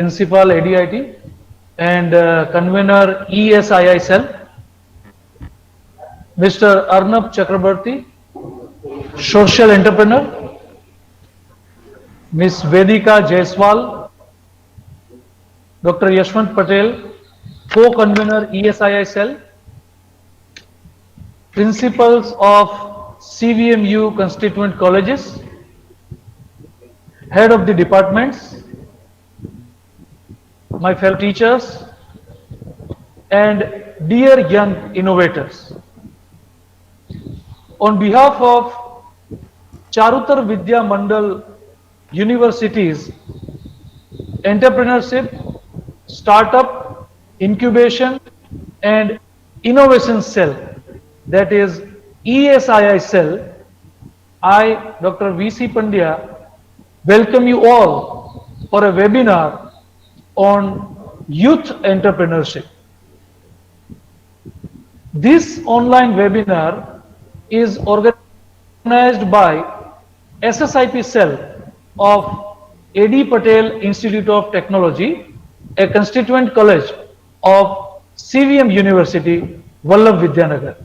Principal ADIT and Convener ESII Cell, Mr. Arnab Chakrabortty, Social Entrepreneur, Ms. Vedika Jaiswal, Dr. Yashwant Patel, Co-Convener ESII Cell, Principals of CVMU Constituent Colleges, Head of the Departments, my fellow teachers, and dear young innovators. On behalf of Charutar Vidya Mandal University's Entrepreneurship, Startup, Incubation and Innovation Cell, that is ESII Cell, I, Dr. V.C. Pandya, welcome you all for a webinar on youth entrepreneurship. This online webinar is organized by SSIP Cell of A.D. Patel Institute of Technology, a constituent college of CVM University, Vallabh Vidyanagar.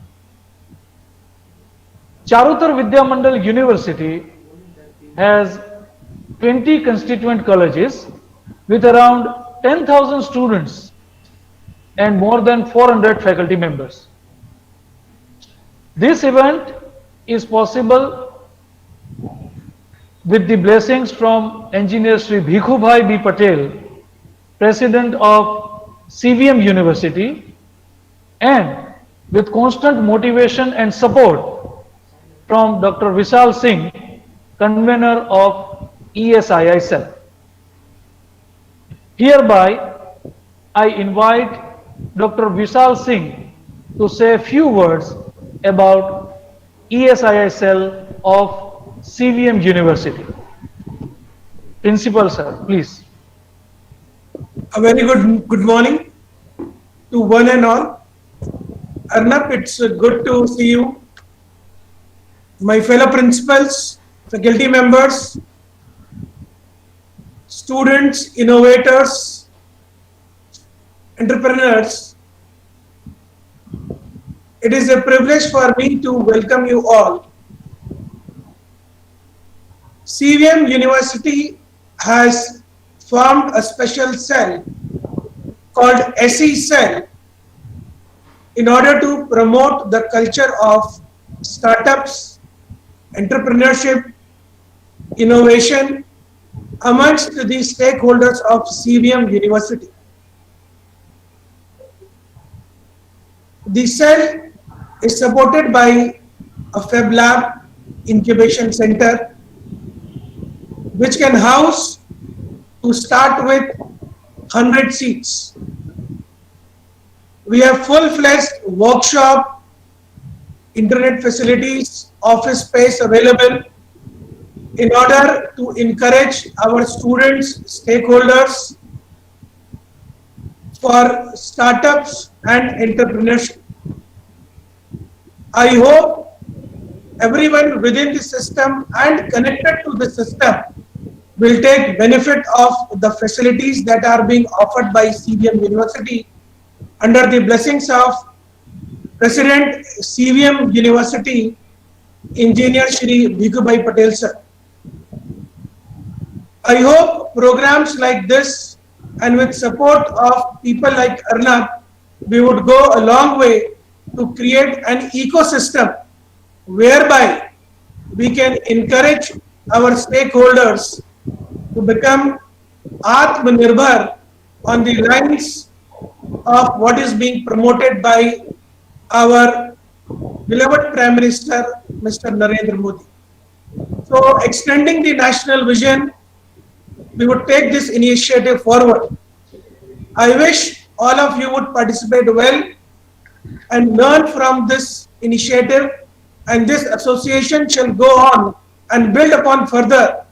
Charutar Vidya Mandal University has 20 constituent colleges with around 10,000 students and more than 400 faculty members. This event is possible with the blessings from Engineer Sri Bhikhubhai B. Patel, President of CVM University, and with constant motivation and support from Dr. Vishal Singh, Convener of ESII Cell. Hereby, I invite Dr. Vishal Singh to say a few words about ESII Cell of CVM University. Principal sir, please. A very good morning to one and all. Arnab, it's good to see you. My fellow principals, faculty members, students, innovators, entrepreneurs, it is a privilege for me to welcome you all. CVM University has formed a special cell called SE Cell in order to promote the culture of startups, entrepreneurship, innovation amongst the stakeholders of CVM University. The cell is supported by a Fab Lab incubation center which can house, to start with, 100 seats. We have full-fledged workshop, internet facilities, office space available in order to encourage our students, stakeholders for startups and entrepreneurship. I hope everyone within the system and connected to the system will take benefit of the facilities that are being offered by CVM University under the blessings of President CVM University, Engineer Shri Bhikhubhai Patel sir. I hope programs like this and with support of people like Arnab, we would go a long way to create an ecosystem whereby we can encourage our stakeholders to become Atmanirbhar on the lines of what is being promoted by our beloved Prime Minister, Mr. Narendra Modi. So, extending the national vision, we would take this initiative forward. I wish all of you would participate well and learn from this initiative, and this association shall go on and build upon further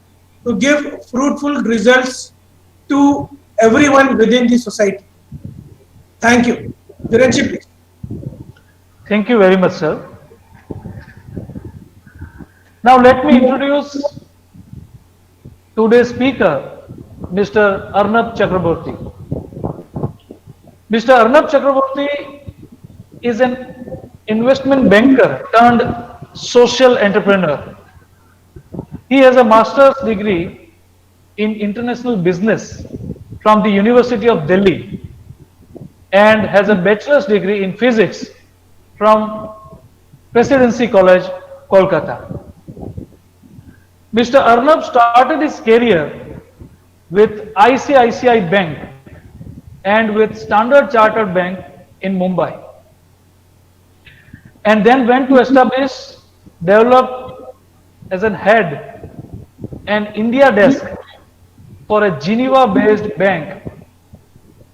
to give fruitful results to everyone within the society. Thank you. Dhirenji, please. Thank you very much, sir. Now let me introduce today's speaker, Mr. Arnab Chakrabortty. Mr. Arnab Chakrabortty is an investment banker turned social entrepreneur. He has a master's degree in international business from the University of Delhi and has a bachelor's degree in physics from Presidency College, Kolkata. Mr. Arnab started his career with ICICI Bank and with Standard Chartered Bank in Mumbai, and then went to establish, develop as an head an India desk for a Geneva-based bank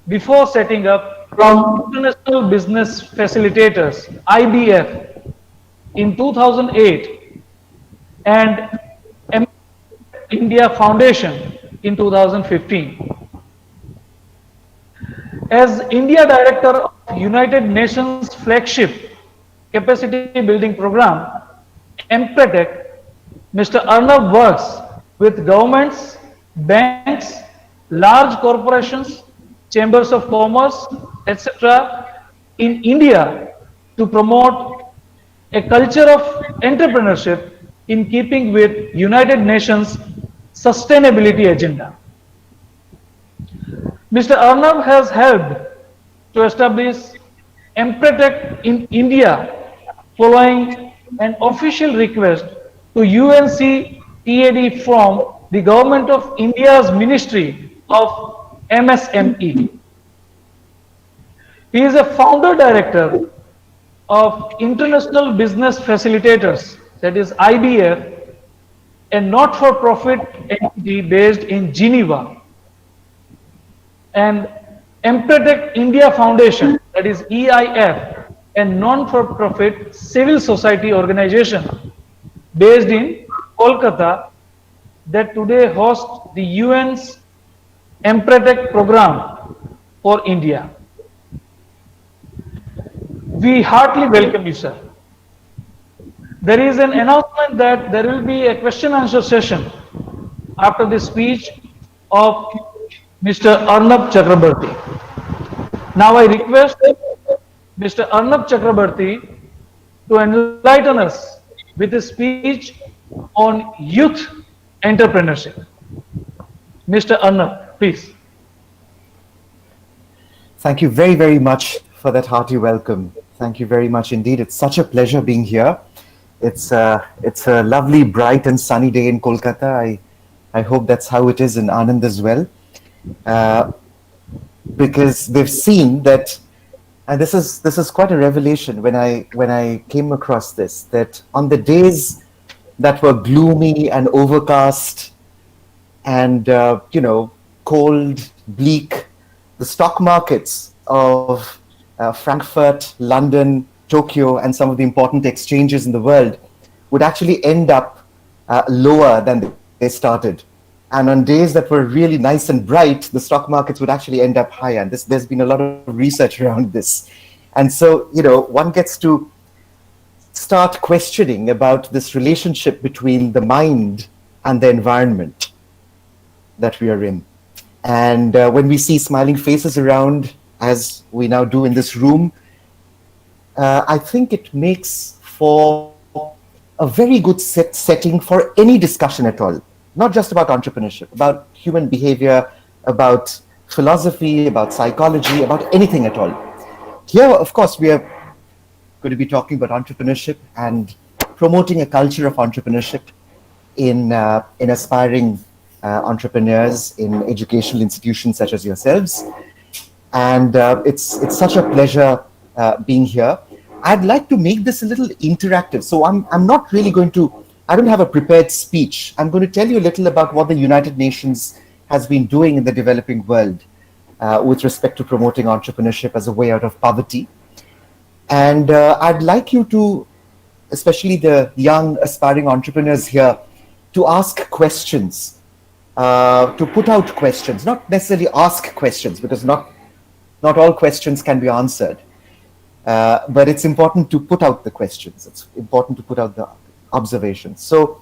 before setting up International Business Facilitators (IBF) in 2008 and India Foundation in 2015. As India Director of United Nations flagship capacity building program, Empretec, Mr. Arnab works with governments, banks, large corporations, chambers of commerce, etc. in India to promote a culture of entrepreneurship in keeping with United Nations sustainability agenda. Mr. Arnab has helped to establish Empretec in India following an official request to UNCTAD from the Government of India's Ministry of MSME. He is a founder director of International Business Facilitators, that is IBF, a not-for-profit entity based in Geneva, and Empretec India Foundation, that is EIF, a non-for-profit civil society organization based in Kolkata that today hosts the UN's Empretec program for India. We heartily welcome you, sir. There is an announcement that there will be a question and answer session after the speech of Mr. Arnab Chakrabortty. Now I request Mr. Arnab Chakrabortty to enlighten us with a speech on youth entrepreneurship. Mr. Arnab, please. Thank you very, very much for that hearty welcome. Thank you very much indeed. It's such a pleasure being here. It's a lovely, bright and sunny day in Kolkata. I hope that's how it is in Anand as well. Because they've seen that, and this is quite a revelation when I came across this, that on the days that were gloomy and overcast and cold, bleak, the stock markets of Frankfurt, London, Tokyo, and some of the important exchanges in the world would actually end up lower than they started. And on days that were really nice and bright, the stock markets would actually end up higher. And there's been a lot of research around this. And so, one gets to start questioning about this relationship between the mind and the environment that we are in. And when we see smiling faces around, as we now do in this room, I think it makes for a very good setting for any discussion at all. Not just about entrepreneurship, about human behavior, about philosophy, about psychology, about anything at all. Here, of course, we are going to be talking about entrepreneurship and promoting a culture of entrepreneurship in aspiring entrepreneurs in educational institutions such as yourselves. And it's such a pleasure being here. I'd like to make this a little interactive. So I'm not really going to, I don't have a prepared speech. I'm going to tell you a little about what the United Nations has been doing in the developing world with respect to promoting entrepreneurship as a way out of poverty. And I'd like you to, especially the young aspiring entrepreneurs here, to ask questions, to put out questions, not necessarily ask questions, because not all questions can be answered. But it's important to put out the questions. It's important to put out the observations. So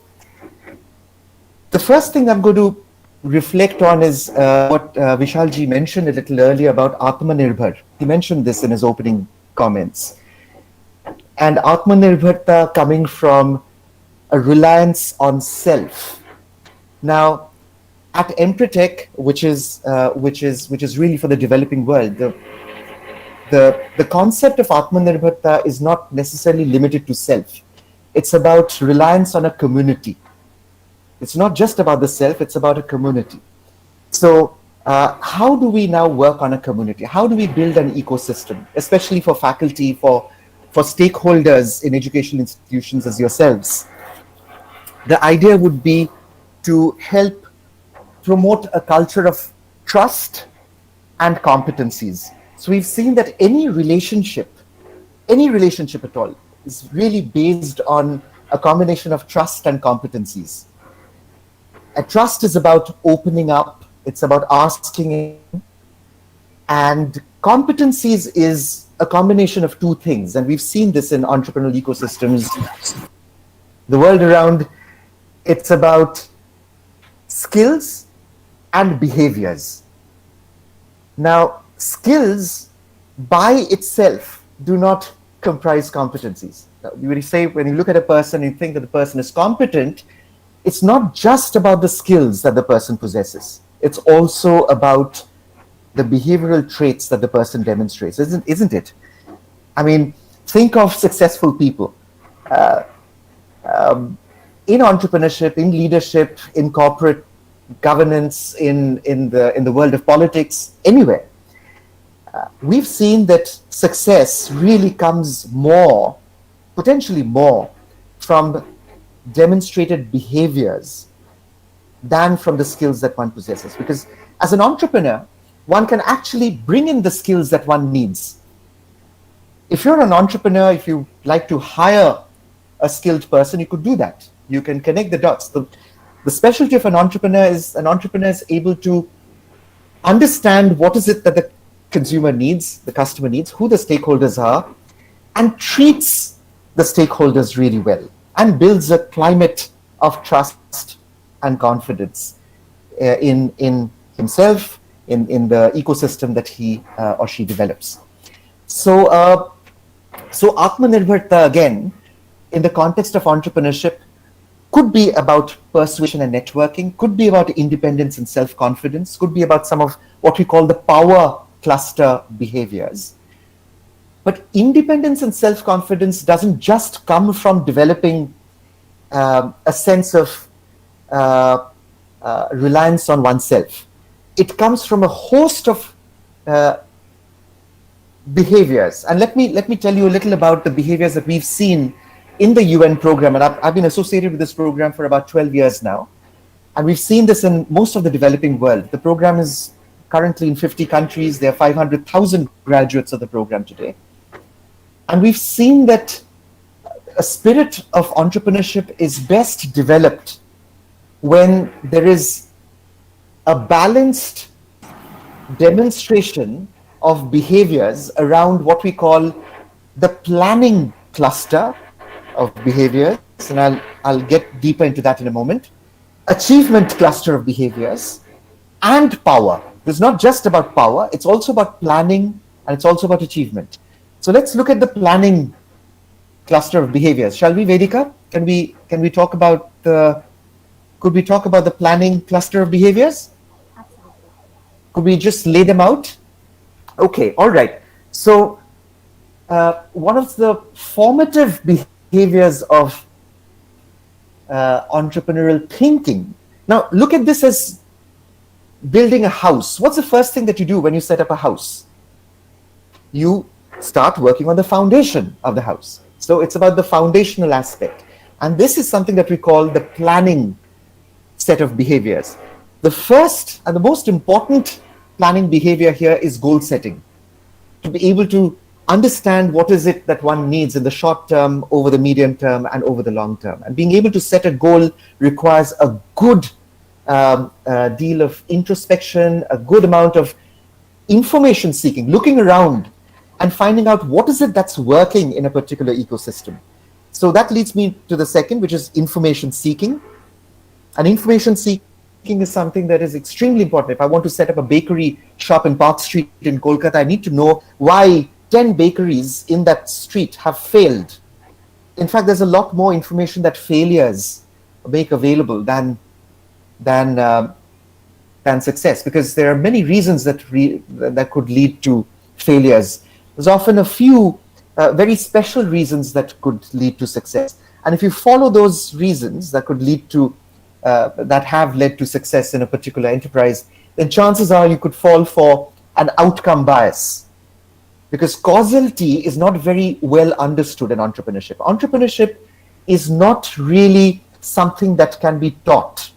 the first thing I'm going to reflect on is what Vishalji mentioned a little earlier about Atmanirbhar. He mentioned this in his opening comments. And Atmanirbharta coming from a reliance on self. Now, at Empretec, which is really for the developing world, the concept of Atmanirbharta is not necessarily limited to self. It's about reliance on a community. It's not just about the self, it's about a community. So how do we now work on a community? How do we build an ecosystem, especially for faculty, for stakeholders in educational institutions as yourselves? The idea would be to help promote a culture of trust and competencies. So we've seen that any relationship at all, is really based on a combination of trust and competencies. A trust is about opening up, it's about asking, and competencies is a combination of two things. And we've seen this in entrepreneurial ecosystems, the world around. It's about skills and behaviors. Now, skills by itself do not comprise competencies. Now, when you look at a person and you think that the person is competent, it's not just about the skills that the person possesses. It's also about the behavioral traits that the person demonstrates, isn't it? I mean, think of successful people in entrepreneurship, in leadership, in corporate governance, in the world of politics, anywhere. We've seen that success really comes potentially more from demonstrated behaviors than from the skills that one possesses. Because as an entrepreneur, one can actually bring in the skills that one needs. If you're an entrepreneur, if you like to hire a skilled person, you could do that. You can connect the dots. The specialty of an entrepreneur is able to understand what is it that the consumer needs, the customer needs, who the stakeholders are, and treats the stakeholders really well, and builds a climate of trust and confidence in himself, in the ecosystem that he or she develops. So Atmanirbharta, again, in the context of entrepreneurship, could be about persuasion and networking, could be about independence and self-confidence, could be about some of what we call the power cluster behaviors. But independence and self-confidence doesn't just come from developing a sense of reliance on oneself. It comes from a host of behaviors. And let me tell you a little about the behaviors that we've seen in the UN program. And I've been associated with this program for about 12 years now. And we've seen this in most of the developing world. The program is currently in 50 countries. There are 500,000 graduates of the program today. And we've seen that a spirit of entrepreneurship is best developed when there is a balanced demonstration of behaviors around what we call the planning cluster of behaviors, and I'll get deeper into that in a moment, achievement cluster of behaviors, and power. It's not just about power, it's also about planning, and it's also about achievement. So let's look at the planning cluster of behaviors. Shall we, Vedika? Can we talk about could we talk about the planning cluster of behaviors? Absolutely. Could we just lay them out? Okay, all right. So one of the formative behaviors of entrepreneurial thinking. Now, look at this as building a house. What's the first thing that you do when you set up a house? You start working on the foundation of the house. So it's about the foundational aspect. And this is something that we call the planning set of behaviors. The first and the most important planning behavior here is goal setting. To be able to understand what is it that one needs in the short term, over the medium term, and over the long term. And being able to set a goal requires a good deal of introspection, a good amount of information seeking, looking around and finding out what is it that's working in a particular ecosystem. So that leads me to the second, which is information seeking. And information seeking thinking is something that is extremely important. If I want to set up a bakery shop in Park Street in Kolkata, I need to know why 10 bakeries in that street have failed. In fact, there's a lot more information that failures make available than success, because there are many reasons that could lead to failures. There's often a few very special reasons that could lead to success, and if you follow those reasons that could lead to that have led to success in a particular enterprise, then chances are you could fall for an outcome bias, because causality is not very well understood in entrepreneurship. Entrepreneurship is not really something that can be taught.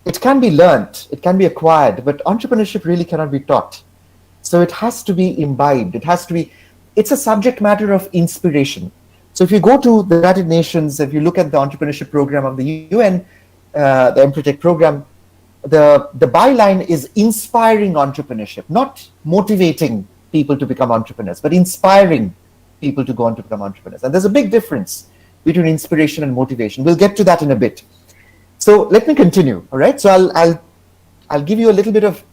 It can be learnt, it can be acquired, but entrepreneurship really cannot be taught. So it has to be imbibed. It's a subject matter of inspiration. So if you go to the United Nations, if you look at the entrepreneurship program of the UN, the Empretec program, the byline is inspiring entrepreneurship, not motivating people to become entrepreneurs, but inspiring people to go on to become entrepreneurs. And there's a big difference between inspiration and motivation. We'll get to that in a bit. So let me continue. All right. So I'll give you a little bit of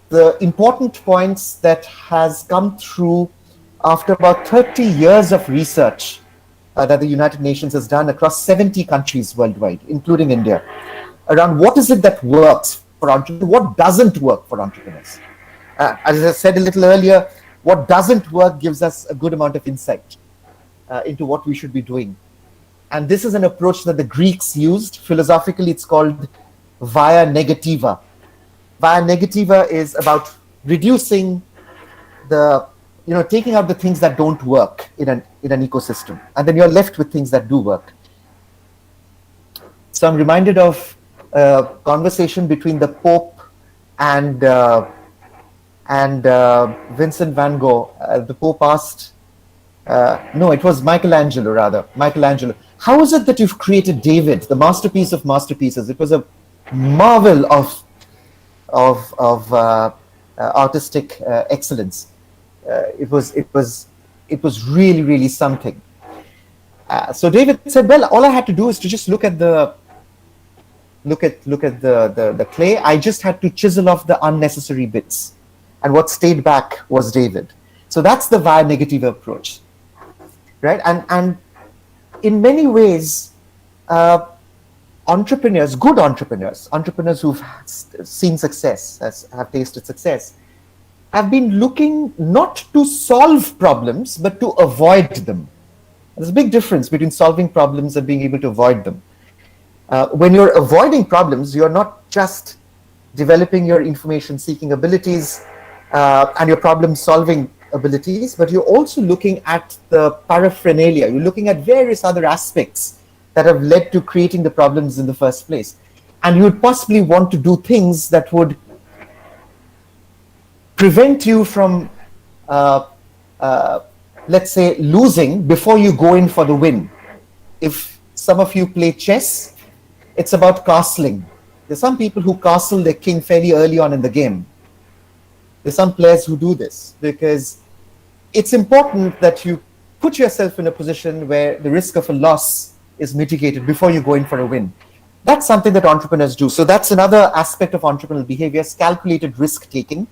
the important points that has come through after about 30 years of research that the United Nations has done across 70 countries worldwide, including India, around what is it that works for entrepreneurs, what doesn't work for entrepreneurs. As I said a little earlier, what doesn't work gives us a good amount of insight into what we should be doing. And this is an approach that the Greeks used. Philosophically, it's called via negativa. Via negativa is about reducing taking out the things that don't work in an ecosystem, and then you're left with things that do work. So I'm reminded of a conversation between the Pope and Vincent van Gogh. The Pope asked, no, it was Michelangelo rather. Michelangelo, how is it that you've created David, the masterpiece of masterpieces? It was a marvel of artistic excellence. It was really, really something. So David said, well, all I had to do is to just look at the clay. I just had to chisel off the unnecessary bits, and what stayed back was David. So that's the via negativa approach, right? And in many ways, entrepreneurs, good entrepreneurs who've seen success, have tasted success, have been looking not to solve problems, but to avoid them. There's a big difference between solving problems and being able to avoid them. When you're avoiding problems, you're not just developing your information-seeking abilities and your problem-solving abilities, but you're also looking at the paraphernalia. You're looking at various other aspects that have led to creating the problems in the first place. And you would possibly want to do things that would prevent you from, let's say, losing before you go in for the win. If some of you play chess, it's about castling. There's some people who castle their king fairly early on in the game. There's some players who do this because it's important that you put yourself in a position where the risk of a loss is mitigated before you go in for a win. That's something that entrepreneurs do. So that's another aspect of entrepreneurial behavior, is calculated risk-taking.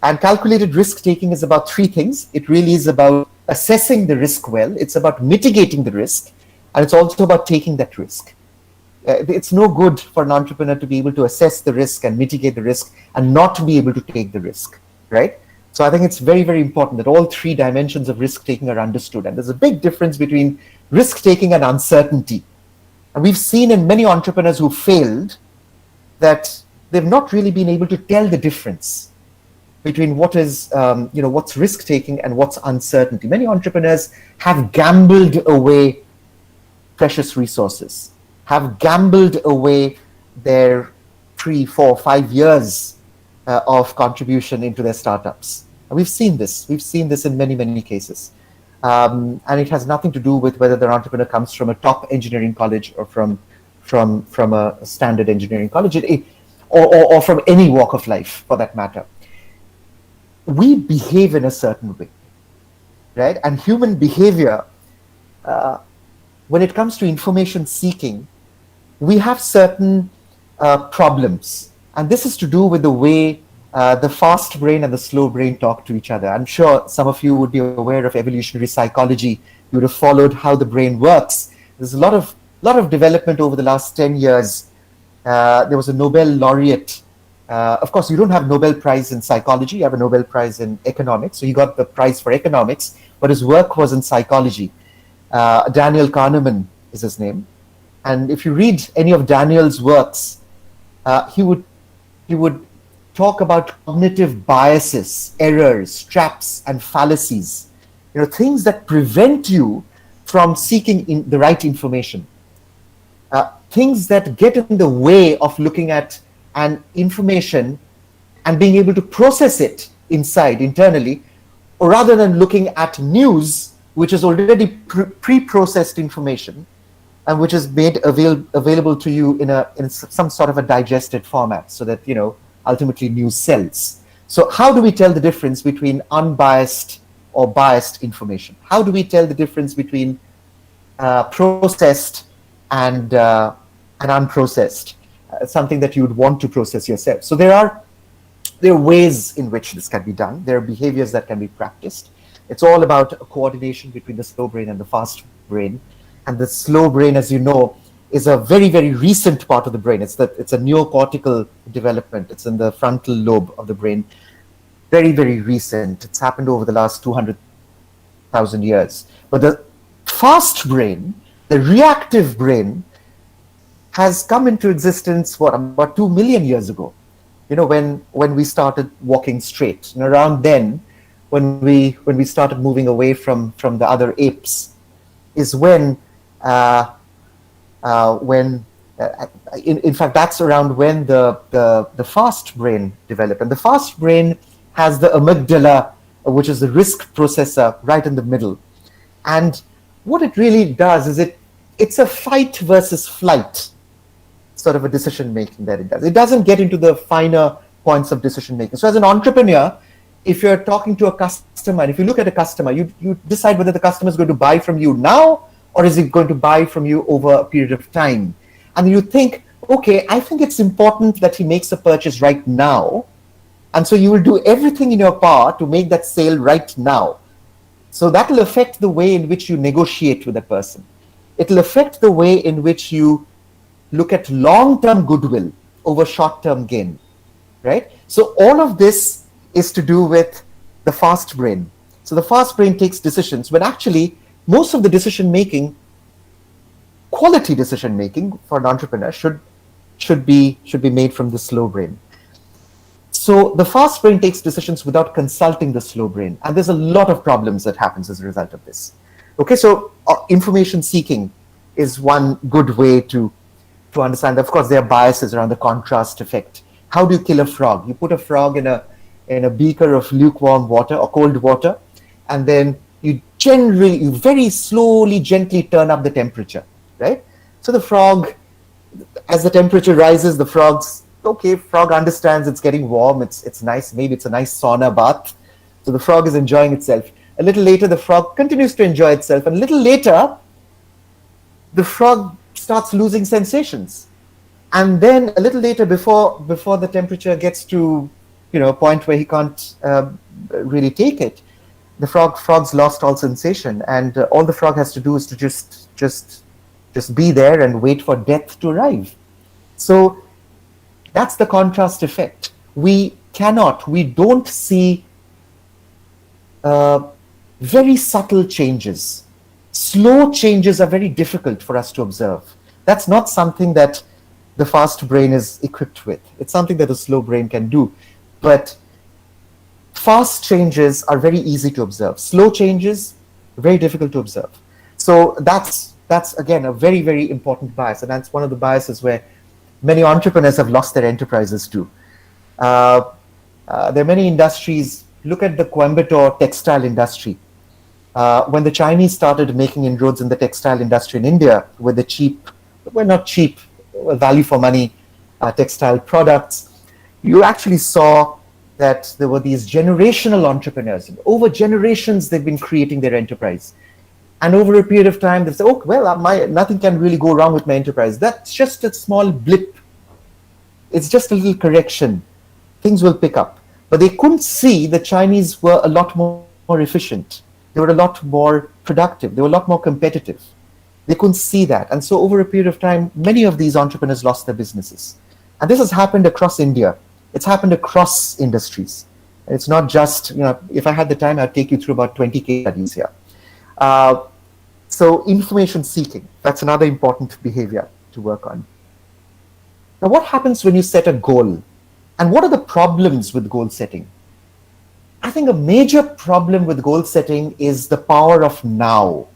And calculated risk-taking is about three things. It really is about assessing the risk well. It's about mitigating the risk. And it's also about taking that risk. It's no good for an entrepreneur to be able to assess the risk and mitigate the risk and not to be able to take the risk, right? So I think it's very, very important that all three dimensions of risk-taking are understood. And there's a big difference between risk-taking and uncertainty. And we've seen in many entrepreneurs who failed that they've not really been able to tell the difference between what is, what's risk-taking and what's uncertainty. Many entrepreneurs have gambled away precious resources, have gambled away their 3, 4, 5 years of contribution into their startups. And we've seen this. We've seen this in many, many cases. And it has nothing to do with whether the entrepreneur comes from a top engineering college or from a standard engineering college, or from any walk of life, for that matter. We behave in a certain way, right? And human behavior when it comes to information seeking, we have certain problems. And this is to do with the way the fast brain and the slow brain talk to each other. I'm sure some of you would be aware of evolutionary psychology. You would have followed how the brain works. There's a lot of development over the last 10 years. There was a Nobel laureate. Of course, you don't have Nobel Prize in psychology. You have a Nobel Prize in economics. So he got the prize for economics, but his work was in psychology. Daniel Kahneman is his name. And if you read any of Daniel's works, he would talk about cognitive biases, errors, traps, and fallacies. Things that prevent you from seeking the right information. Things that get in the way of looking at an information and being able to process it internally, or rather than looking at news, which is already pre-processed information, and which is made available to you in some sort of a digested format, so that ultimately news sells. So how do we tell the difference between unbiased or biased information? How do we tell the difference between processed and unprocessed? Something that you would want to process yourself. So there are ways in which this can be done. There are behaviors that can be practiced. It's all about a coordination between the slow brain and the fast brain. And the slow brain, as you know, is a very, very recent part of the brain. It's a neocortical development. It's in the frontal lobe of the brain. Very, very recent. It's happened over the last 200,000 years. But the fast brain, the reactive brain, has come into existence about 2 million years ago. When we started walking straight. And around then, when we started moving away from the other apes, is when in fact, that's around when the fast brain developed. And the fast brain has the amygdala, which is the risk processor, right in the middle. And what it really does is it's a fight versus flight sort of a decision making that it does. It doesn't get into the finer points of decision making. So as an entrepreneur, if you're talking to a customer, and if you look at a customer, you decide whether the customer is going to buy from you now, or is it going to buy from you over a period of time? And you think, okay, I think it's important that he makes a purchase right now. And so you will do everything in your power to make that sale right now. So that will affect the way in which you negotiate with a person. It will affect the way in which you look at long-term goodwill over short-term gain, right? So all of this is to do with the fast brain. So the fast brain takes decisions when actually most of the decision-making, quality decision-making for an entrepreneur should be made from the slow brain. So the fast brain takes decisions without consulting the slow brain. And there's a lot of problems that happens as a result of this. Okay, so information seeking is one good way to understand. Of course, there are biases around the contrast effect. How do you kill a frog? You put a frog in a beaker of lukewarm water or cold water, and then you very slowly, gently turn up the temperature, right? So the frog, as the temperature rises, the frog understands it's getting warm, it's nice, maybe it's a nice sauna bath. So the frog is enjoying itself. A little later, the frog continues to enjoy itself, and a little later, the frog starts losing sensations. And then a little later, before the temperature gets to a point where he can't really take it, the frog's lost all sensation, and all the frog has to do is to just be there and wait for death to arrive. So that's the contrast effect. We don't see very subtle changes. Slow changes are very difficult for us to observe. That's not something that the fast brain is equipped with. It's something that the slow brain can do. But fast changes are very easy to observe. Slow changes, very difficult to observe. So that's again a very, very important bias. And that's one of the biases where many entrepreneurs have lost their enterprises too. There are many industries. Look at the Coimbatore textile industry. When the Chinese started making inroads in the textile industry in India with the value for money textile products, you actually saw that there were these generational entrepreneurs. Over generations, they've been creating their enterprise. And over a period of time, they say, oh, well, nothing can really go wrong with my enterprise. That's just a small blip. It's just a little correction. Things will pick up. But they couldn't see the Chinese were a lot more efficient. They were a lot more productive. They were a lot more competitive. They couldn't see that. And so over a period of time, many of these entrepreneurs lost their businesses. And this has happened across India. It's happened across industries. It's not just, if I had the time, I'd take you through about 20 case studies here. So information seeking, that's another important behavior to work on. Now, what happens when you set a goal? And what are the problems with goal setting? I think a major problem with goal setting is the power of now.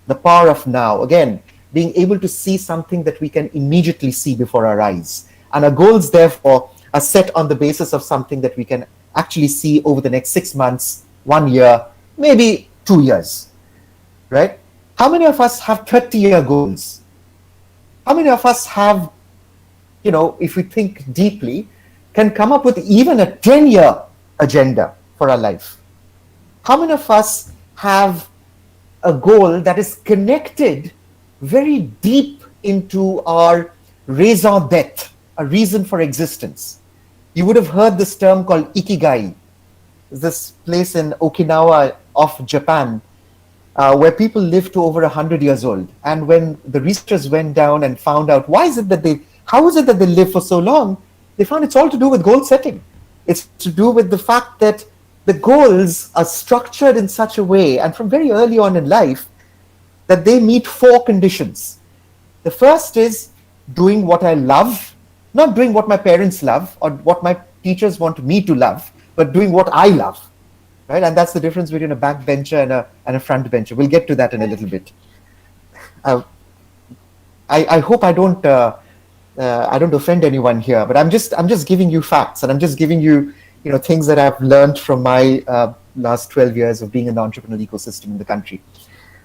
The power of now. Again, being able to see something that we can immediately see before our eyes. And our goals, therefore, are set on the basis of something that we can actually see over the next 6 months, 1 year, maybe 2 years, right? How many of us have 30-year goals? How many of us have, if we think deeply, can come up with even a 10-year agenda for our life? How many of us have a goal that is connected very deep into our raison d'etre, a reason for existence? You would have heard this term called ikigai. This place in Okinawa off Japan, where people live to over 100 years old. And when the researchers went down and found out how is it that they live for so long, they found it's all to do with goal setting. It's to do with the fact that the goals are structured in such a way, and from very early on in life, that they meet 4 conditions. The first is doing what I love, not doing what my parents love or what my teachers want me to love, but doing what I love, right? And that's the difference between a backbencher and a front bencher. We'll get to that in a little bit. I hope I don't offend anyone here, but I'm just giving you facts, and I'm just giving you things that I've learned from my last 12 years of being in the entrepreneurial ecosystem in the country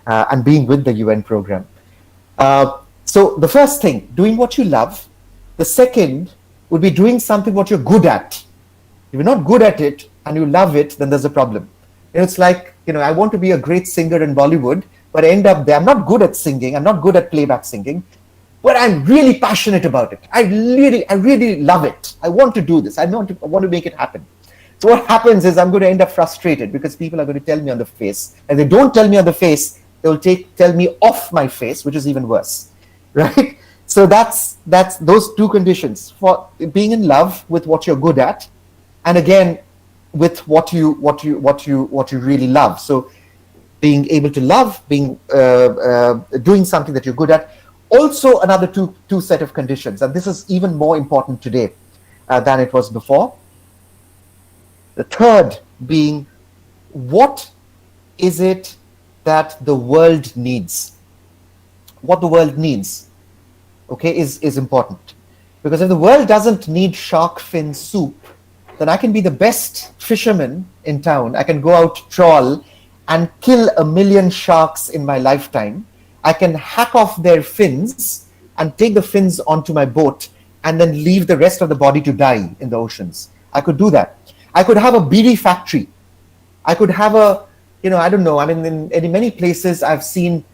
and being with the UN program. So the first thing, doing what you love. The second would be doing something what you're good at. If you're not good at it and you love it, then there's a problem. It's like, I want to be a great singer in Bollywood, but I end up there. I'm not good at singing. I'm not good at playback singing, but I'm really passionate about it. I really love it. I want to do this. I want to make it happen. So what happens is I'm going to end up frustrated because people are going to tell me on the face. And they don't tell me on the face, they'll tell me off my face, which is even worse, right? So that's those 2 conditions for being in love with what you're good at, and again with what you really love. So being able to love, doing something that you're good at. Also, another two set of conditions, and this is even more important today than it was before. The third being, what is it that the world needs? What the world needs, okay, is important. Because if the world doesn't need shark fin soup, then I can be the best fisherman in town. I can go out trawl and kill 1 million sharks in my lifetime. I can hack off their fins and take the fins onto my boat and then leave the rest of the body to die in the oceans. I could do that. I could have a beedi factory. I could have I don't know. I mean, in many places I've seen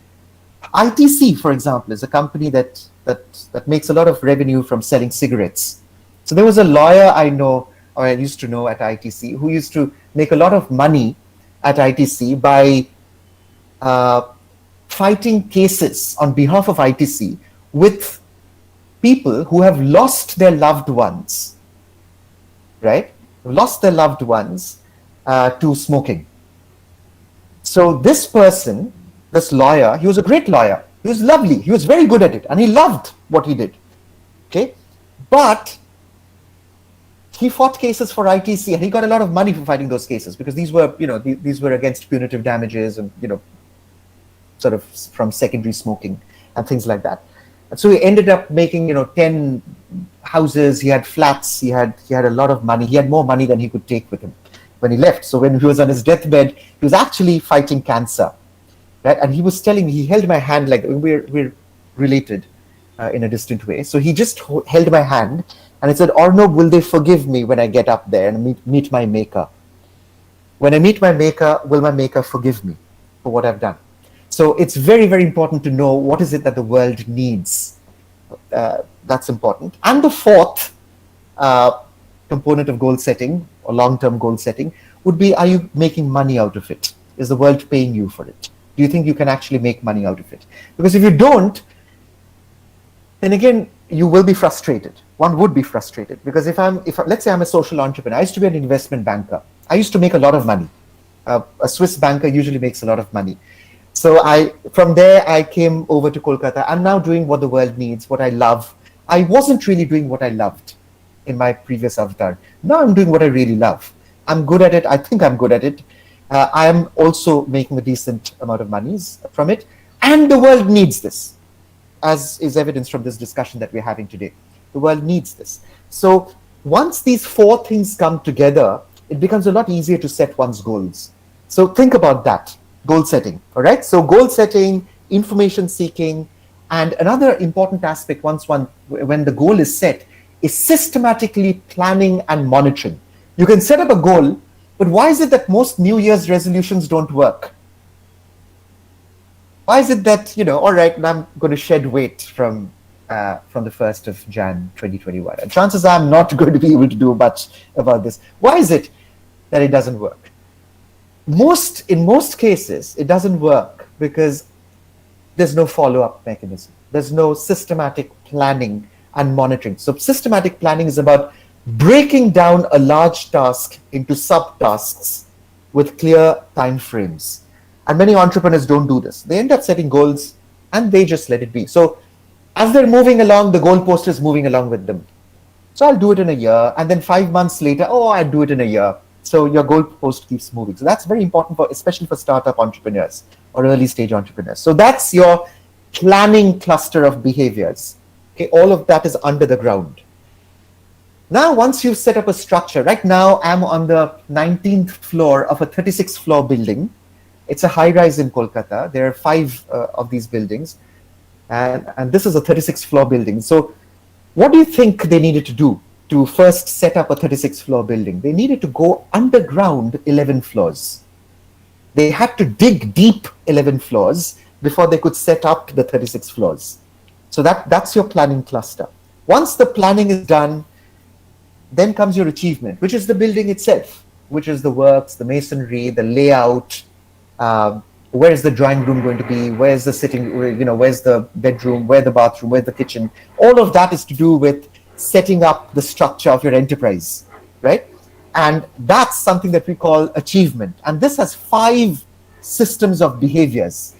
ITC, for example, is a company that makes a lot of revenue from selling cigarettes. So there was a lawyer I know, or I used to know at ITC, who used to make a lot of money at ITC by fighting cases on behalf of ITC with people who have lost their loved ones, right? Lost their loved ones to smoking. So this person, this lawyer, he was a great lawyer. He was lovely. He was very good at it, and he loved what he did. Okay, but he fought cases for ITC, and he got a lot of money for fighting those cases because these were, these were against punitive damages and sort of from secondary smoking and things like that. And so he ended up making 10 houses. He had flats. He had a lot of money. He had more money than he could take with him when he left. So when he was on his deathbed, he was actually fighting cancer. Right? And he was telling me, he held my hand, like we're related in a distant way. So he just held my hand and he said, Arnab, will they forgive me when I get up there and meet my maker? When I meet my maker, will my maker forgive me for what I've done? So it's very, very important to know what is it that the world needs. That's important. And the fourth component of goal setting or long-term goal setting would be, are you making money out of it? Is the world paying you for it? Do you think you can actually make money out of it? Because if you don't, then again, you will be frustrated. One would be frustrated, because if let's say I'm a social entrepreneur, I used to be an investment banker. I used to make a lot of money. A Swiss banker usually makes a lot of money. So from there, I came over to Kolkata. I'm now doing what the world needs, what I love. I wasn't really doing what I loved in my previous avatar. Now I'm doing what I really love. I'm good at it. I think I'm good at it. I am also making a decent amount of money from it. And the world needs this, as is evidenced from this discussion that we're having today. The world needs this. So once these four things come together, it becomes a lot easier to set one's goals. So think about that, goal setting, all right? So goal setting, information seeking, and another important aspect when the goal is set is systematically planning and monitoring. You can set up a goal, but why is it that most New Year's resolutions don't work? Why is it that, all right, I'm going to shed weight from the 1st of Jan 2021. And chances are I'm not going to be able to do much about this. Why is it that it doesn't work? In most cases, it doesn't work because there's no follow-up mechanism. There's no systematic planning and monitoring. So systematic planning is about breaking down a large task into subtasks with clear time frames. And many entrepreneurs don't do this. They end up setting goals and they just let it be. So as they're moving along, the goalpost is moving along with them. So I'll do it in a year. And then 5 months later, I'll do it in a year. So your goalpost keeps moving. So that's very important, especially for startup entrepreneurs or early stage entrepreneurs. So that's your planning cluster of behaviors. Okay, all of that is under the ground. Now, once you've set up a structure, right now I'm on the 19th floor of a 36th floor building. It's a high rise in Kolkata. There are 5 of these buildings. And this is a 36th floor building. So what do you think they needed to do to first set up a 36th floor building? They needed to go underground 11 floors. They had to dig deep 11 floors before they could set up the 36 floors. So that's your planning cluster. Once the planning is done, then comes your achievement, which is the building itself, which is the works, the masonry, the layout, where is the drawing room going to be, where's the sitting, where's the bedroom, where's the bathroom, where's the kitchen. All of that is to do with setting up the structure of your enterprise, right? And that's something that we call achievement. And this has 5 systems of behaviors.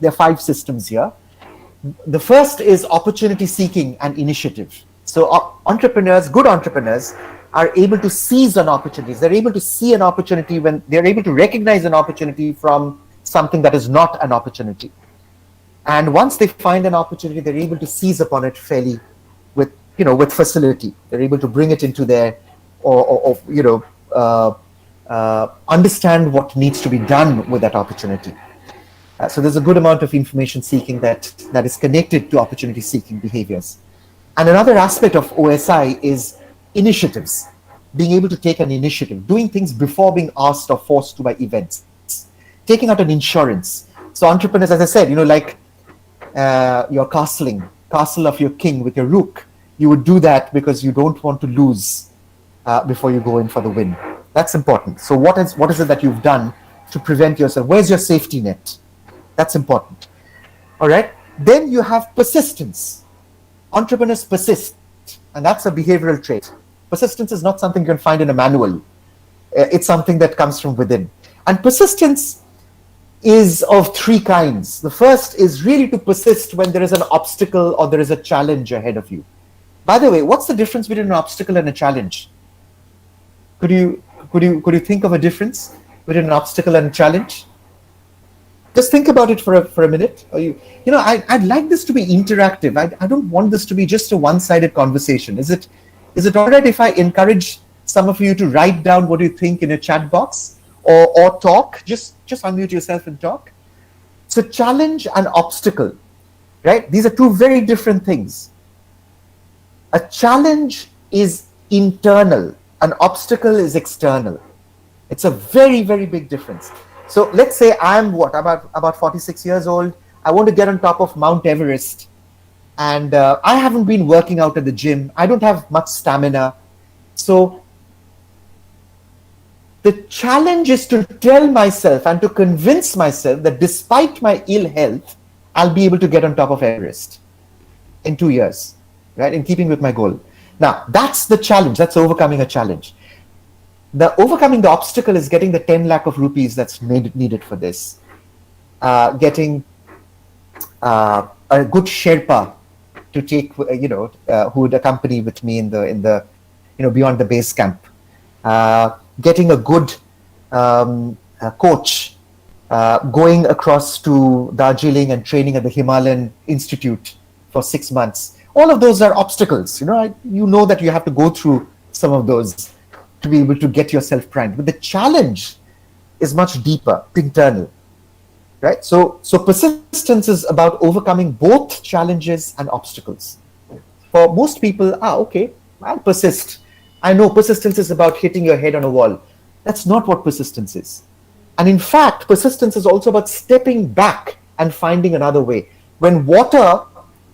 There are 5 systems here. The first is opportunity seeking and initiative. So entrepreneurs, good entrepreneurs, are able to seize on opportunities. They're able to see an opportunity when they're able to recognize an opportunity from something that is not an opportunity. And once they find an opportunity, they're able to seize upon it fairly with facility. They're able to bring it into their, understand what needs to be done with that opportunity. So there's a good amount of information seeking that is connected to opportunity seeking behaviors. And another aspect of OSI is initiatives, being able to take an initiative, doing things before being asked or forced to by events, taking out an insurance. So entrepreneurs, as I said, like your castle of your king with your rook, you would do that because you don't want to lose before you go in for the win. That's important. So what is it that you've done to prevent yourself? Where's your safety net? That's important. All right. Then you have persistence. Entrepreneurs persist, and that's a behavioral trait. Persistence is not something you can find in a manual. It's something that comes from within. And persistence is of 3 kinds. The first is really to persist when there is an obstacle or there is a challenge ahead of you. By the way, what's the difference between an obstacle and a challenge? Could you think of a difference between an obstacle and a challenge? Just think about it for a minute. I'd like this to be interactive. I don't want this to be just a one-sided conversation. Is it all right if I encourage some of you to write down what you think in a chat box or talk? Just unmute yourself and talk. So challenge and obstacle, right? These are 2 very different things. A challenge is internal. An obstacle is external. It's a very, very big difference. So let's say I'm about 46 years old. I want to get on top of Mount Everest, and I haven't been working out at the gym. I don't have much stamina. So the challenge is to tell myself and to convince myself that despite my ill health, I'll be able to get on top of Everest in 2 years, right? In keeping with my goal. Now, that's the challenge. That's overcoming a challenge. Overcoming the obstacle is getting the 10 lakh of rupees that's needed for this. Getting a good Sherpa to take, who would accompany with me in the beyond the base camp. Getting a good coach, going across to Darjeeling and training at the Himalayan Institute for 6 months. All of those are obstacles. You know that you have to go through some of those to be able to get yourself primed. But the challenge is much deeper, internal, right? So persistence is about overcoming both challenges and obstacles. For most people, okay, I'll persist. I know persistence is about hitting your head on a wall. That's not what persistence is. And in fact, persistence is also about stepping back and finding another way. When water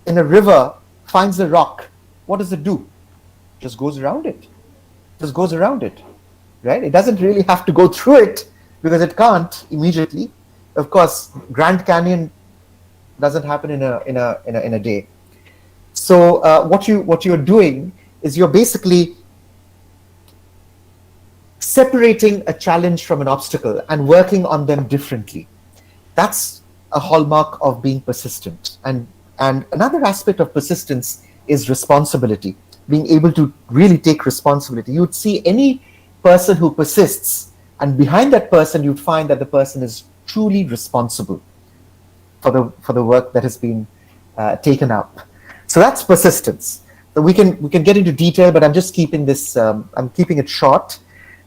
in a river finds a rock, what does it do? It just goes around it. Just goes around it, right? It doesn't really have to go through it because it can't immediately. Of course, Grand Canyon doesn't happen in a day. So what you're doing is you're basically separating a challenge from an obstacle and working on them differently. That's a hallmark of being persistent. And another aspect of persistence is responsibility. Being able to really take responsibility. You'd see any person who persists, and behind that person, you'd find that the person is truly responsible for the work that has been taken up. So that's persistence. So we can get into detail, but I'm just keeping this. I'm keeping it short.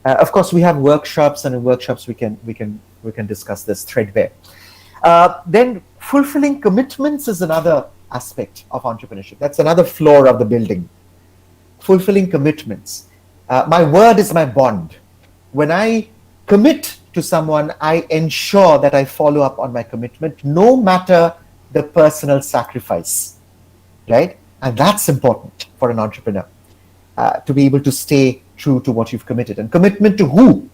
Of course, we have workshops, and in workshops we can discuss this threadbare. Then fulfilling commitments is another aspect of entrepreneurship. That's another floor of the building. Fulfilling commitments. My word is my bond. When I commit to someone, I ensure that I follow up on my commitment, no matter the personal sacrifice, right? And that's important for an entrepreneur, to be able to stay true to what you've committed. And commitment to who?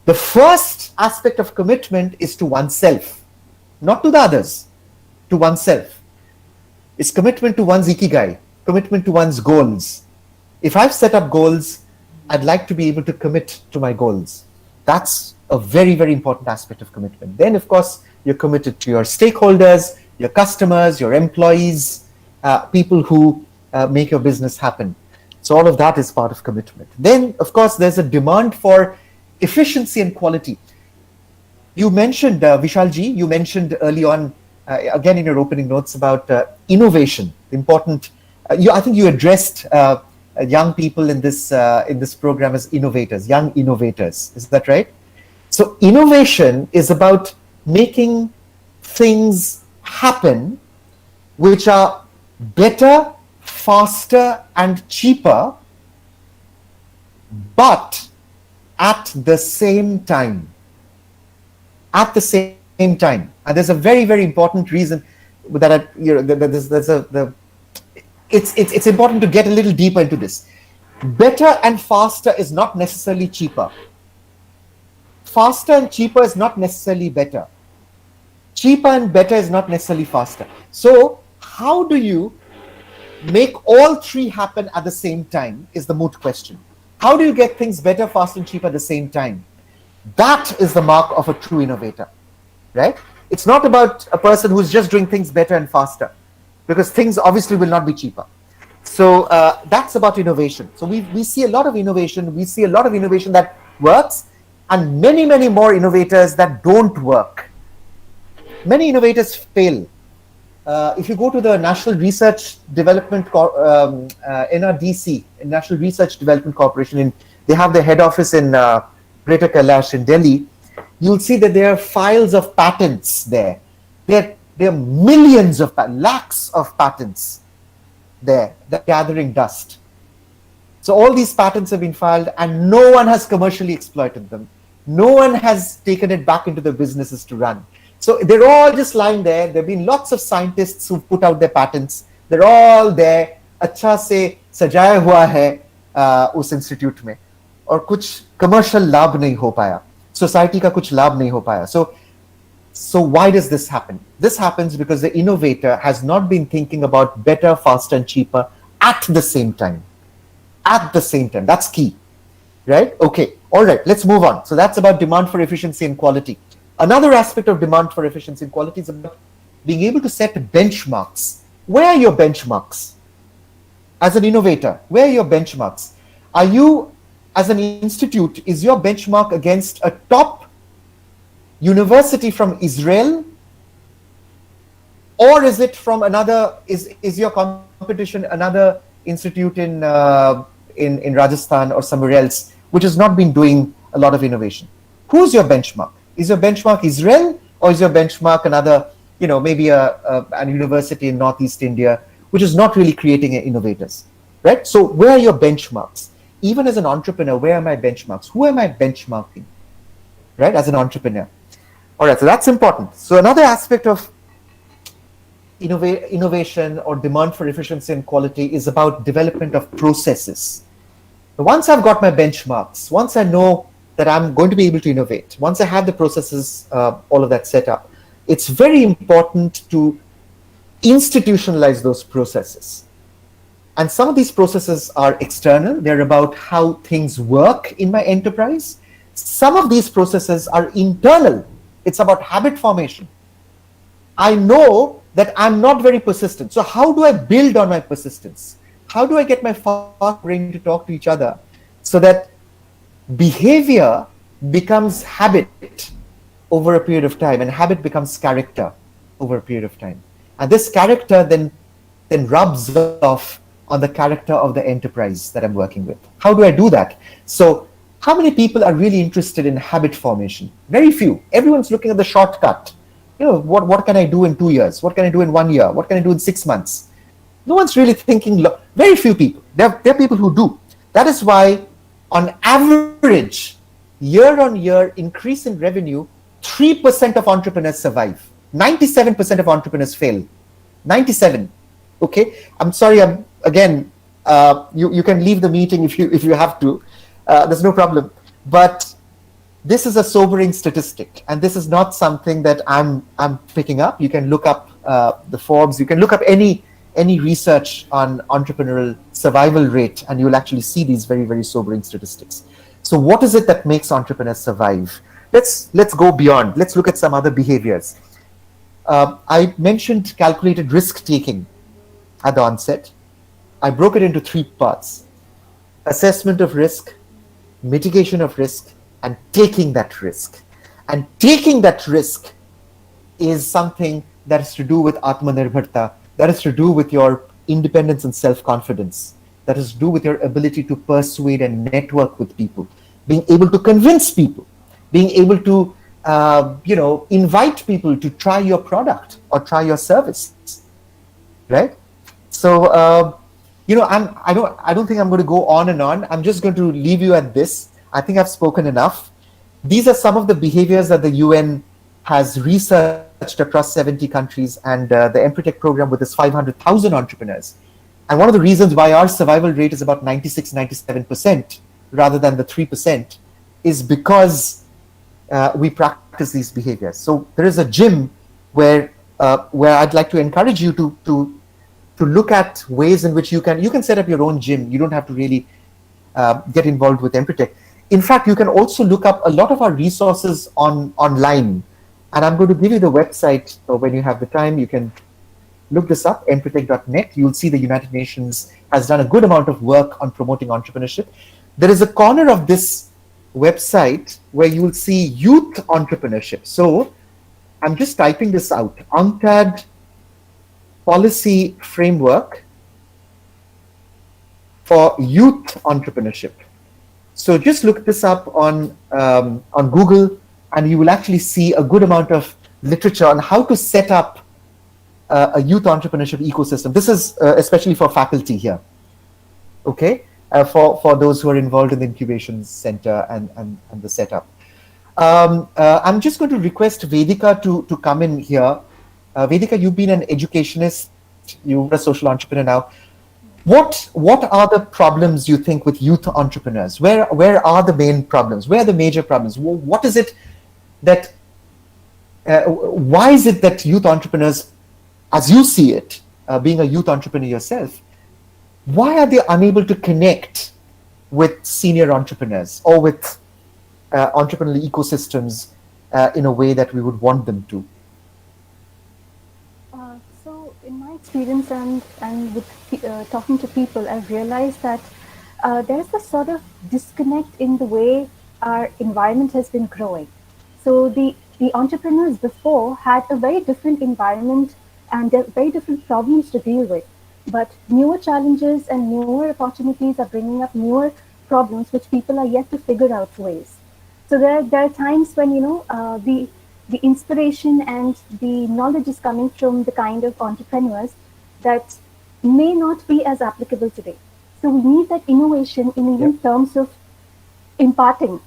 The first aspect of commitment is to oneself, not to the others, to oneself. It's commitment to one's ikigai, commitment to one's goals. If I've set up goals, I'd like to be able to commit to my goals. That's a very, very important aspect of commitment. Then, of course, you're committed to your stakeholders, your customers, your employees, people who make your business happen. So all of that is part of commitment. Then, of course, there's a demand for efficiency and quality. You mentioned, Vishalji, you mentioned early on, again in your opening notes, about innovation. Important. I think you addressed young people in this program as innovators, young innovators. Is that right? So innovation is about making things happen which are better, faster, and cheaper, but at the same time. At the same time. And there's a very, very important reason that it's important to get a little deeper into this. Better and faster is not necessarily cheaper. Faster and cheaper is not necessarily better. Cheaper and better is not necessarily faster. So how do you make all three happen at the same time is the moot question. How do you get things better, faster, and cheaper at the same time? That is the mark of a true innovator, right? It's not about a person who's just doing things better and faster, because things obviously will not be cheaper. So that's about innovation. So we see a lot of innovation. We see a lot of innovation that works, and many, many more innovators that don't work. Many innovators fail. If you go to the National Research Development, NRDC, National Research Development Corporation, they have their head office in Greater Kailash in Delhi, you'll see that there are files of patents there. There are millions of lakhs of patents there that are gathering dust. So all these patents have been filed and no one has commercially exploited them. No one has taken it back into the businesses to run. So they're all just lying there. There have been lots of scientists who've put out their patents. They're all there. अच्छा से सजाया हुआ है उस institute में, और कुछ commercial लाभ नहीं हो पाया, सोसाइटी का कुछ लाभ नहीं हो पाया. So why does this happen? This happens because the innovator has not been thinking about better, faster, and cheaper at the same time. At the same time. That's key. Right? Okay. All right. Let's move on. So that's about demand for efficiency and quality. Another aspect of demand for efficiency and quality is about being able to set benchmarks. Where are your benchmarks? As an innovator, where are your benchmarks? Are you, as an institute, is your benchmark against a top university from Israel, or is it from another? Is your competition another institute in Rajasthan or somewhere else, which has not been doing a lot of innovation? Who's your benchmark? Is your benchmark Israel, or is your benchmark another, maybe an university in Northeast India, which is not really creating innovators, right? So where are your benchmarks? Even as an entrepreneur, where are my benchmarks? Who am I benchmarking, right, as an entrepreneur? All right, so that's important. So another aspect of innovation or demand for efficiency and quality is about development of processes. Once I've got my benchmarks, once I know that I'm going to be able to innovate, once I have the processes, all of that set up, it's very important to institutionalize those processes. And some of these processes are external. They're about how things work in my enterprise. Some of these processes are internal. It's about habit formation. I know that I'm not very persistent. So how do I build on my persistence? How do I get my fast brain to talk to each other so that behavior becomes habit over a period of time, and habit becomes character over a period of time? And this character then rubs off on the character of the enterprise that I'm working with. How do I do that? So how many people are really interested in habit formation? Very few. Everyone's looking at the shortcut. What can I do in 2 years? What can I do in 1 year? What can I do in 6 months? No one's really thinking. Very few people. There are people who do. That is why, on average, year on year increase in revenue, 3% of entrepreneurs survive. 97% of entrepreneurs fail. 97. Okay. I'm sorry. You can leave the meeting if you have to. There's no problem. But this is a sobering statistic, and this is not something that I'm picking up. You can look up the Forbes. You can look up any research on entrepreneurial survival rate, and you'll actually see these very, very sobering statistics. So what is it that makes entrepreneurs survive? Let's go beyond. Let's look at some other behaviors. I mentioned calculated risk taking at the onset. I broke it into 3 parts: assessment of risk, mitigation of risk, and taking that risk. And taking that risk is something that is to do with Atmanirbharta, that is to do with your independence and self-confidence, that is to do with your ability to persuade and network with people, being able to convince people, being able to invite people to try your product or try your service, right? So I don't think I'm going to go on and on. I'm just going to leave you at this. I think I've spoken enough. These are some of the behaviors that the UN has researched across 70 countries, and the Empretec program with its 500,000 entrepreneurs. And one of the reasons why our survival rate is about 96, 97% rather than the 3% is because we practice these behaviors. So there is a gym where I'd like to encourage you to look at ways in which you can set up your own gym. You don't have to really get involved with Empretec. In fact, you can also look up a lot of our resources online. And I'm going to give you the website. So when you have the time, you can look this up, empretec.net. You'll see the United Nations has done a good amount of work on promoting entrepreneurship. There is a corner of this website where you will see youth entrepreneurship. So I'm just typing this out: UNCTAD policy framework for youth entrepreneurship. So just look this up on Google, and you will actually see a good amount of literature on how to set up a youth entrepreneurship ecosystem. This is especially for faculty here, okay, for those who are involved in the incubation center and the setup. I'm just going to request Vedika to come in here. Vedika, you've been an educationist, you're a social entrepreneur now. What are the problems you think with youth entrepreneurs? Where are the main problems? Where are the major problems? What is it that why is it that youth entrepreneurs, as you see it, being a youth entrepreneur yourself, why are they unable to connect with senior entrepreneurs or with entrepreneurial ecosystems in a way that we would want them to? So, in my experience and with talking to people, I've realized that there's a sort of disconnect in the way our environment has been growing. So, the entrepreneurs before had a very different environment and very different problems to deal with. But newer challenges and newer opportunities are bringing up newer problems which people are yet to figure out ways. So there are times when the inspiration and the knowledge is coming from the kind of entrepreneurs that may not be as applicable today. So we need that innovation in even terms of imparting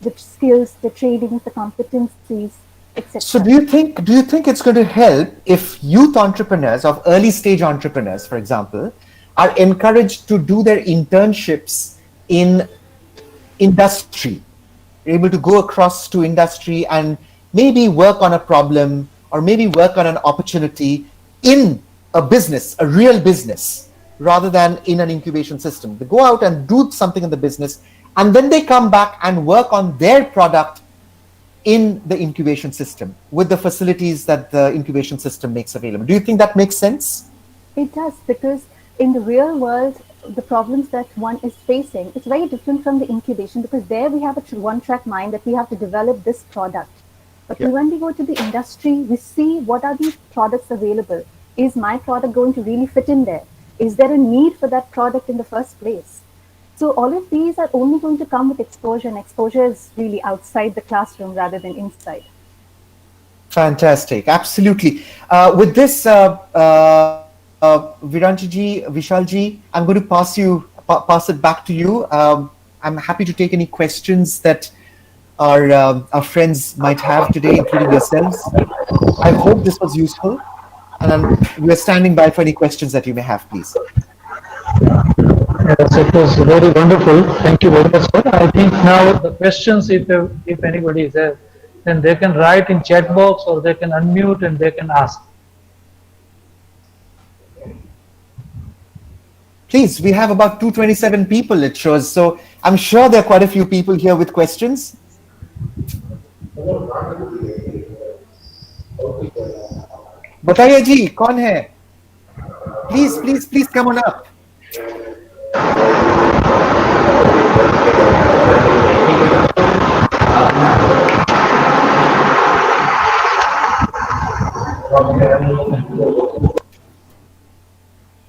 the skills, the trainings, the competencies, etc. So do you think it's going to help if youth entrepreneurs of early stage entrepreneurs, for example, are encouraged to do their internships in industry, able to go across to industry and maybe work on a problem or maybe work on an opportunity in a business, a real business, rather than in an incubation system? They go out and do something in the business, and then they come back and work on their product in the incubation system with the facilities that the incubation system makes available. Do you think that makes sense? It does, because in the real world, the problems that one is facing, it's very different from the incubation, because there we have a one-track mind that we have to develop this product. But when we go to the industry, we see what are these products available. Is my product going to really fit in there? Is there a need for that product in the first place? So all of these are only going to come with exposure, and exposure is really outside the classroom rather than inside. Fantastic, absolutely. With this, Viranchiji, Vishalji, I'm going to pass it back to you. I'm happy to take any questions that our friends might have today, including yourselves. I hope this was useful, and we're standing by for any questions that you may have, please. Yes, it was very wonderful. Thank you very much, sir. I think now the questions, if anybody is there, then they can write in chat box or they can unmute and they can ask. Please, we have about 227 people, it shows. So I'm sure there are quite a few people here with questions. Bataiye ji, kaun hai? Please come on up.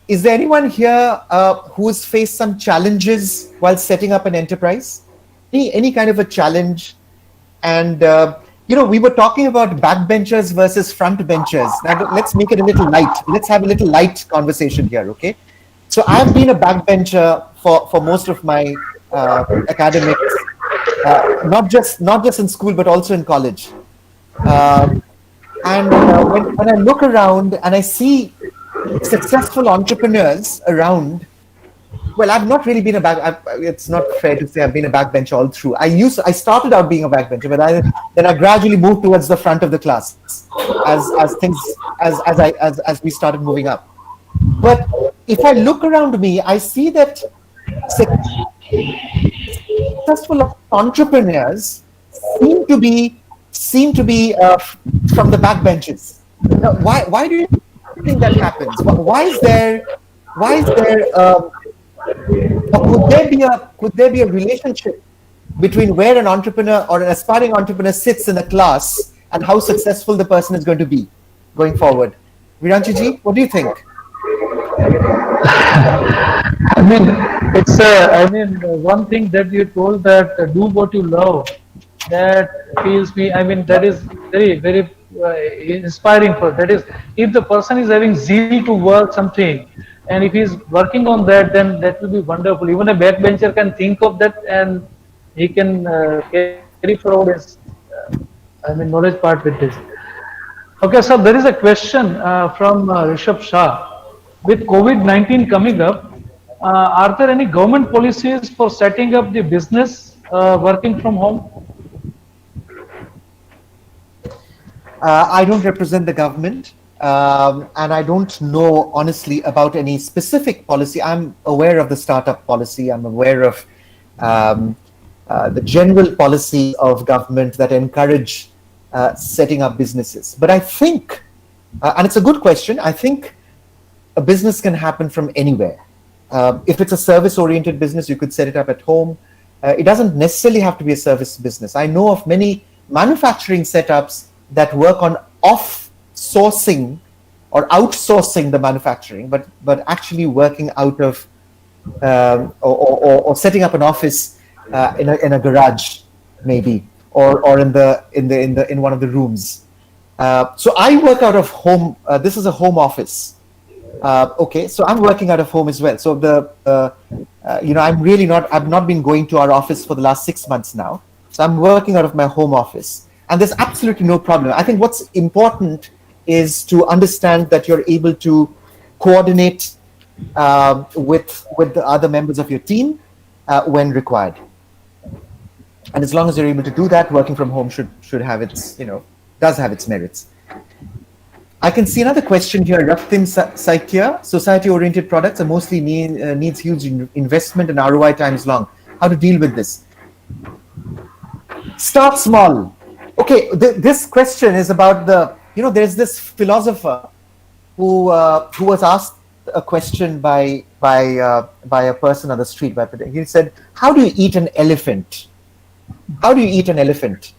Is there anyone here who has faced some challenges while setting up an enterprise? Any kind of a challenge? And we were talking about backbenchers versus frontbenchers. Now let's make it a little light. Let's have a little light conversation here, okay? So I've been a backbencher for most of my academics, not just in school but also in college. And when I look around and I see successful entrepreneurs around, well, I've not really been it's not fair to say I've been a backbencher all through. I started out being a backbencher, but then I gradually moved towards the front of the class as we started moving up. But if I look around me, I see that successful entrepreneurs seem to be from the backbenches. Now, why do you think that happens? Why is there could there be a relationship between where an entrepreneur or an aspiring entrepreneur sits in a class and how successful the person is going to be going forward? Viranchiji, what do you think? One thing that you told, that do what you love, that feels me. That is very, very inspiring. That is, if the person is having zeal to work something, and if he's working on that, then that will be wonderful. Even a backbencher can think of that, and he can carry carry forward his, knowledge part with this. Okay, so there is a question from Rishabh Shah. With COVID-19 coming up, are there any government policies for setting up the business working from home? I don't represent the government, and I don't know honestly about any specific policy. I'm aware of the startup policy. I'm aware of the general policy of government that encourage setting up businesses. But I think, and it's a good question, I think a business can happen from anywhere. If it's a service-oriented business, you could set it up at home. It doesn't necessarily have to be a service business. I know of many manufacturing setups that work on off-sourcing or outsourcing the manufacturing, but actually working out of or setting up an office in a garage, maybe, or in one of the rooms. So I work out of home. This is a home office. Okay, so I'm working out of home as well. So I've not been going to our office for the last 6 months now. So I'm working out of my home office. And there's absolutely no problem. I think what's important is to understand that you're able to coordinate with the other members of your team when required. And as long as you're able to do that, working from home should have its, does have its merits. I can see another question here. Raktin Saikya, society-oriented products are mostly needs huge investment and ROI times long. How to deal with this? Start small. Okay, this question is about there's this philosopher who was asked a question by a person on the street. He said, "How do you eat an elephant? How do you eat an elephant?"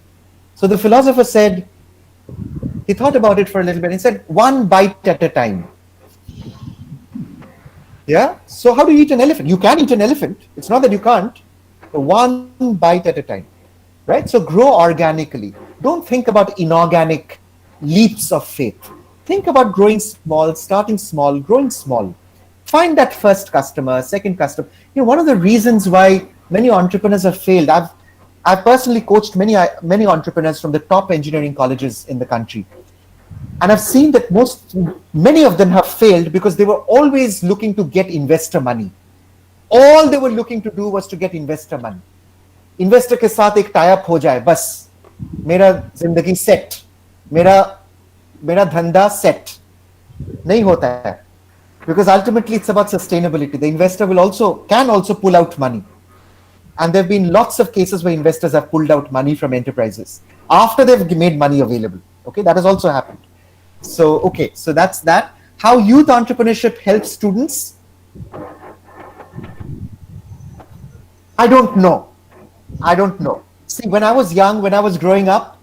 So the philosopher said, he thought about it for a little bit. He said, "One bite at a time." Yeah. So how do you eat an elephant? You can eat an elephant. It's not that you can't. But one bite at a time. Right? So grow organically. Don't think about inorganic leaps of faith. Think about growing small, starting small, growing small. Find that first customer, second customer. One of the reasons why many entrepreneurs have failed, I've personally coached many entrepreneurs from the top engineering colleges in the country. And I've seen that many of them have failed because they were always looking to get investor money. All they were looking to do was to get investor money. Investor के साथ एक tie up हो जाए, बस मेरा जिंदगी set, मेरा धंधा set नहीं होता है. Because ultimately it's about sustainability. The investor can also pull out money. And there have been lots of cases where investors have pulled out money from enterprises after they've made money available. Okay, that has also happened. So that's that. How youth entrepreneurship helps students? I don't know. See, when I was young, when I was growing up,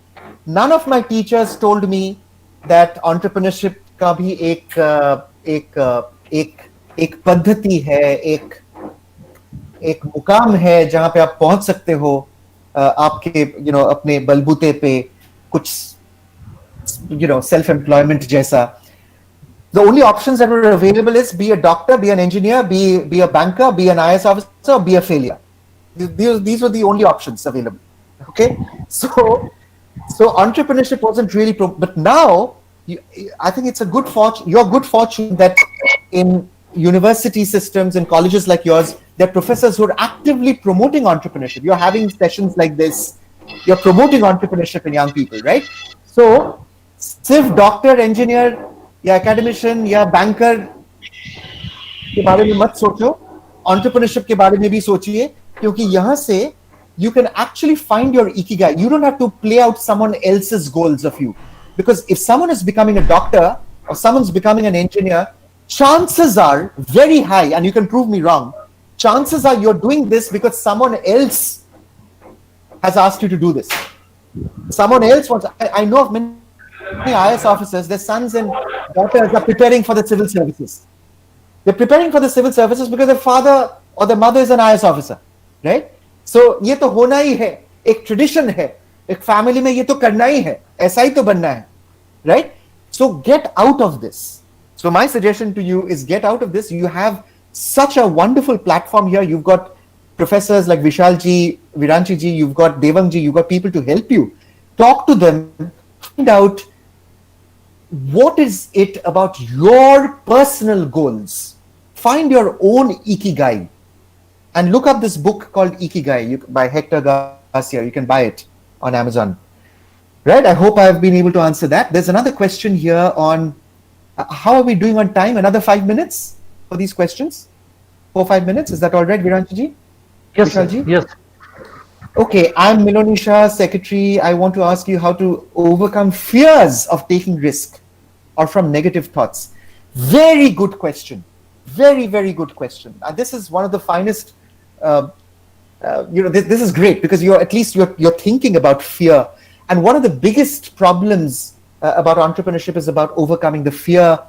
none of my teachers told me that entrepreneurship का भी एक पद्धति है, एक मुकाम है जहां पे आप पहुंच सकते हो आपके अपने बलबूते पे कुछ self-employment जैसा. The only options that were available is be a doctor, be an engineer, be a banker, be an IAS officer, be a failure. These were the only options available. Okay, so entrepreneurship wasn't really but now I think it's your good fortune that in university systems and colleges like yours, there are professors who are actively promoting entrepreneurship. You're having sessions like this. You're promoting entrepreneurship in young people, right? So, सिर्फ doctor, engineer या academician या banker के बारे में मत सोचो, entrepreneurship के बारे में भी सोचिए, क्योंकि यहाँ से you can actually find your ikigai. You don't have to play out someone else's goals of you. Because if someone is becoming a doctor or someone's becoming an engineer, chances are very high, and you can prove me wrong, chances are you're doing this because someone else has asked you to do this. Someone else wants. I know of many IAS officers, their sons and daughters are preparing for the civil services. They're preparing for the civil services because their father or their mother is an IAS officer, right? So ये तो होना ही है, एक tradition है, एक family में ये तो करना ही है, ऐसा ही तो बनना है, right? So get out of this. So my suggestion to you is get out of this. You have such a wonderful platform here. You've got professors like Vishalji Viranchi ji, you've got Devang ji, you've got people to help you. Talk to them, find out what is it about your personal goals. Find your own ikigai. And look up this book called Ikigai by Hector Garcia. You can buy it on Amazon. Right? I hope I've been able to answer that. There's another question here on how are we doing on time? Another 5 minutes for these questions? 4-5 minutes? Is that all right, Viranchi ji? Yes, sir. Vishalji? Yes. Okay, I'm Milonisha, secretary. I want to ask you how to overcome fears of taking risk or from negative thoughts. Very good question. Very, very good question. And this is one of the finest, this is great because at least you're thinking about fear. And one of the biggest problems about entrepreneurship is about overcoming the fear.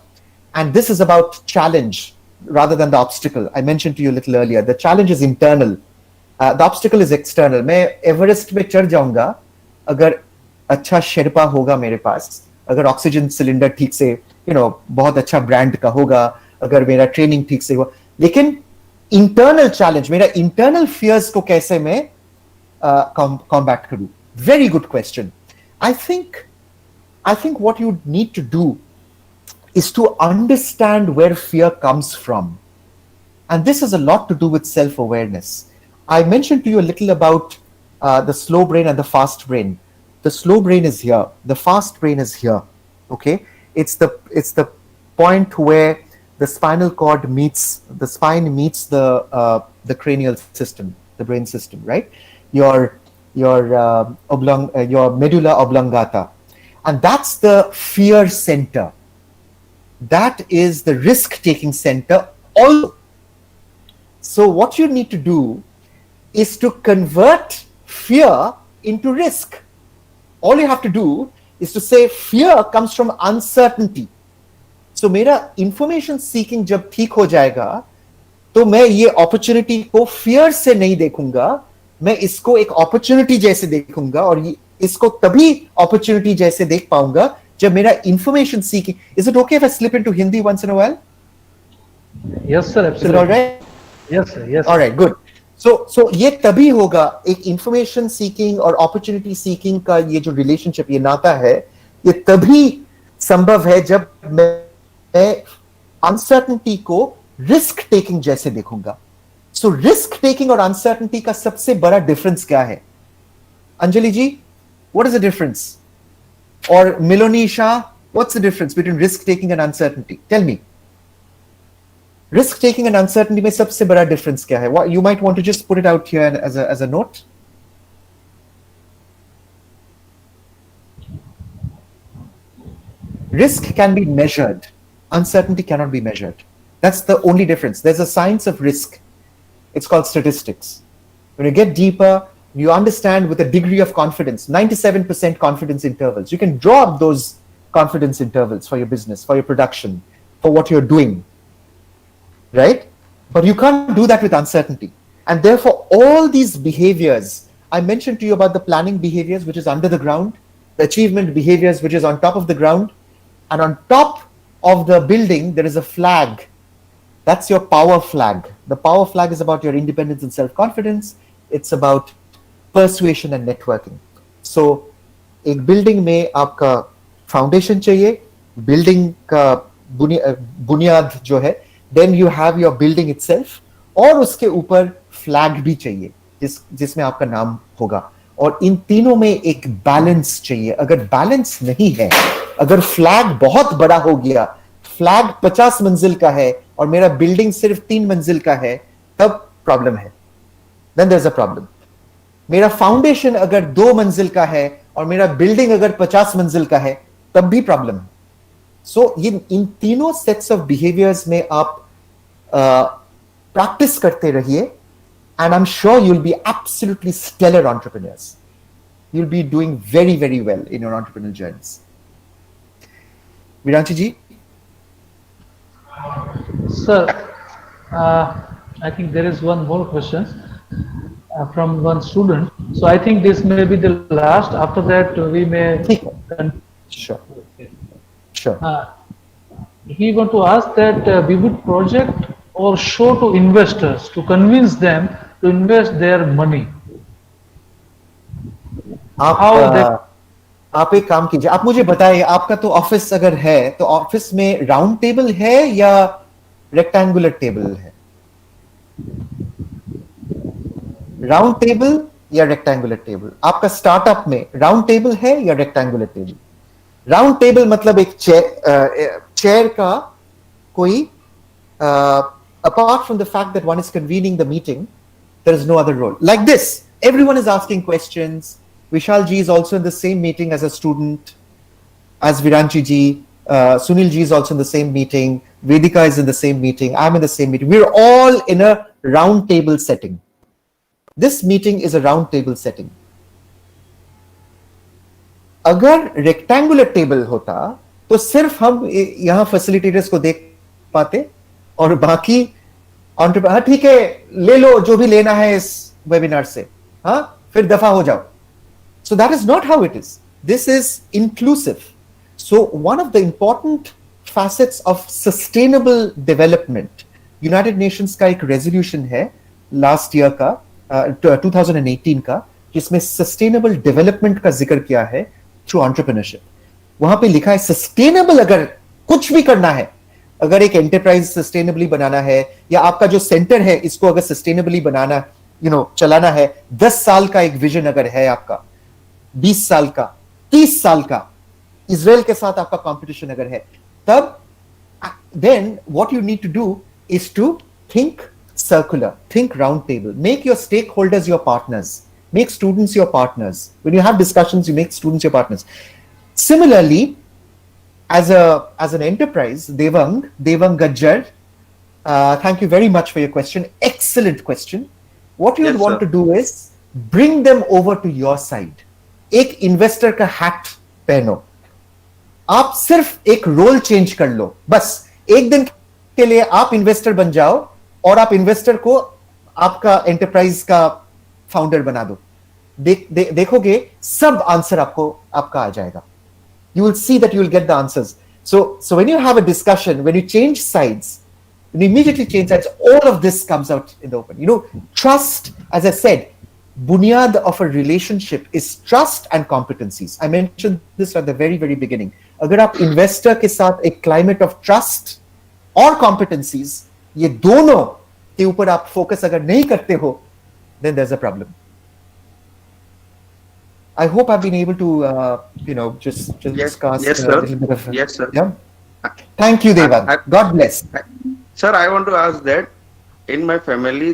And this is about challenge rather than the obstacle. I mentioned to you a little earlier, the challenge is internal. The obstacle is external. मैं Everest में चढ़ जाऊंगा अगर अच्छा शेरपा होगा मेरे पास, अगर oxygen cylinder ठीक से बहुत अच्छा ब्रांड का होगा, अगर मेरा ट्रेनिंग ठीक से हुआ, लेकिन इंटरनल चैलेंज, मेरा इंटरनल फियर्स को कैसे मैं कॉम्बैट करूं? Very good question. I think what you need to do is to understand where fear comes from. And this has a lot to do with self-awareness. I mentioned to you a little about the slow brain and the fast brain. The slow brain is here. The fast brain is here. Okay, it's the point where the spinal cord meets the spine meets the cranial system, the brain system, right? Your medulla oblongata, and that's the fear center. That is the risk-taking center also. So what you need to do is to convert fear into risk. All you have to do is to say fear comes from uncertainty. So मेरा information seeking जब ठीक हो जाएगा, तो मैं ये opportunity को fear से नहीं देखूंगा, मैं इसको एक opportunity जैसे देखूंगा, और इसको तभी opportunity जैसे देख पाऊंगा जब मेरा information seeking. Is it okay if I slip into Hindi once in a while? Yes, sir. Absolutely. Is it all right? Yes, sir. Yes. All right, good. So ये तभी होगा, एक information seeking और opportunity seeking का ये जो relationship, ये नाता है, ये तभी संभव है जब मैं uncertainty को risk taking जैसे देखूंगा. So risk taking और uncertainty का सबसे बड़ा difference क्या है? अंजलि जी, what is the difference? Or Milonisha, what's the difference between risk taking and uncertainty? Tell me. Risk taking and uncertainty में सबसे बड़ा difference क्या है? What, you might want to just put it out here as a note. Risk can be measured. Uncertainty cannot be measured. That's the only difference. There's a science of risk. It's called statistics. When you get deeper, you understand with a degree of confidence, 97% confidence intervals. You can draw up those confidence intervals for your business, for your production, for what you're doing. Right? But you can't do that with uncertainty. And therefore, all these behaviors, I mentioned to you about the planning behaviors, which is under the ground, the achievement behaviors, which is on top of the ground, and on top of the building, there is a flag. That's your power flag. The power flag is about your independence and self-confidence. It's about persuasion and networking. So, एक building में आपका foundation चाहिए, building का बुनियाद जो है, then you have your building itself, और उसके ऊपर flag भी चाहिए जिसमें आपका नाम होगा, और इन तीनों में एक balance चाहिए. अगर balance नहीं है, अगर flag बहुत बड़ा हो गया, flag 50 मंजिल का है और मेरा building सिर्फ 3 मंजिल का है, तब problem है. Then there's a problem. मेरा foundation अगर 2 मंजिल का है और मेरा building अगर 50 मंजिल का है, तब भी problem है. So इन तीनों sets of behaviors में आप practice करते रहिए, and I'm sure you'll be absolutely stellar entrepreneurs. You'll be doing very, very well in your entrepreneurial journeys. Viranchi ji? Sir, I think there is one more question from one student. So I think this may be the last. After that, we may. Sure. Sure. He want to ask that we would project or show to investors to convince them to invest their money. आप how they आप एक काम कीजिए, आप मुझे बताइए, आपका तो ऑफिस अगर है तो ऑफिस में राउंड टेबल है या रेक्टेंगुलर टेबल है? राउंड टेबल या रेक्टेंगुलर टेबल? आपका स्टार्टअप में राउंड टेबल है या रेक्टेंगुलर टेबल? राउंड टेबल मतलब एक चेयर का कोई, apart from the fact that one is convening the meeting, there is no other role. Like this, everyone is asking questions. Vishal ji is also in the same meeting as a student, as Viranchi ji. Sunil ji is also in the same meeting. Vedika is in the same meeting. I'm in the same meeting. We're all in a round table setting. This meeting is a round table setting. अगर rectangular table होता तो सिर्फ हम यहां facilitators को देख पाते और बाकी हाँ ठीक है, ले लो जो भी लेना है इस वेबिनार से, हाँ फिर दफा हो जाओ. So that is not how it is. This is inclusive. So one of the important facets of sustainable development, United Nations का एक resolution है last year का 2018 का, जिसमें sustainable development का जिक्र किया है through entrepreneurship. वहां पे लिखा है सस्टेनेबल अगर कुछ भी करना है, अगर एक एंटरप्राइज सस्टेनेबली बनाना है या आपका जो सेंटर है इसको अगर सस्टेनेबली बनाना, चलाना है, 10 साल का एक विजन अगर है आपका, 20 साल का, 30 साल का, इजराइल के साथ आपका कंपटीशन अगर है, तब then what you need to do is to think circular, think round table, make your stakeholders your partners, make students your partners. When you have discussions, you make students your partners. Similarly, as an enterprise, Devang Gajjar, thank you very much for your question. Excellent question. What you would want to do is bring them over to your side. एक investor का hat पहनो, आप सिर्फ एक role change कर लो, बस एक दिन के लिए आप इन्वेस्टर बन जाओ और आप इन्वेस्टर को आपका एंटरप्राइज का फाउंडर बना दो. देखोगे सब आंसर आपका आ जाएगा. You will see that you will get the answers. So when you have a discussion, when you change sides, when you immediately change sides, all of this comes out in the open. Trust, as I said, bunyad of a relationship is trust and competencies. I mentioned this at the very, very beginning. अगर आप investor के साथ एक climate of trust और competencies, ये दोनों के ऊपर आप focus अगर नहीं करते हो, then there's a problem. I hope I've been able to, just cast yes, a sir. little bit of. Yes, sir. Yeah. Thank you, Devang. God bless. Sir, I want to ask that in my family,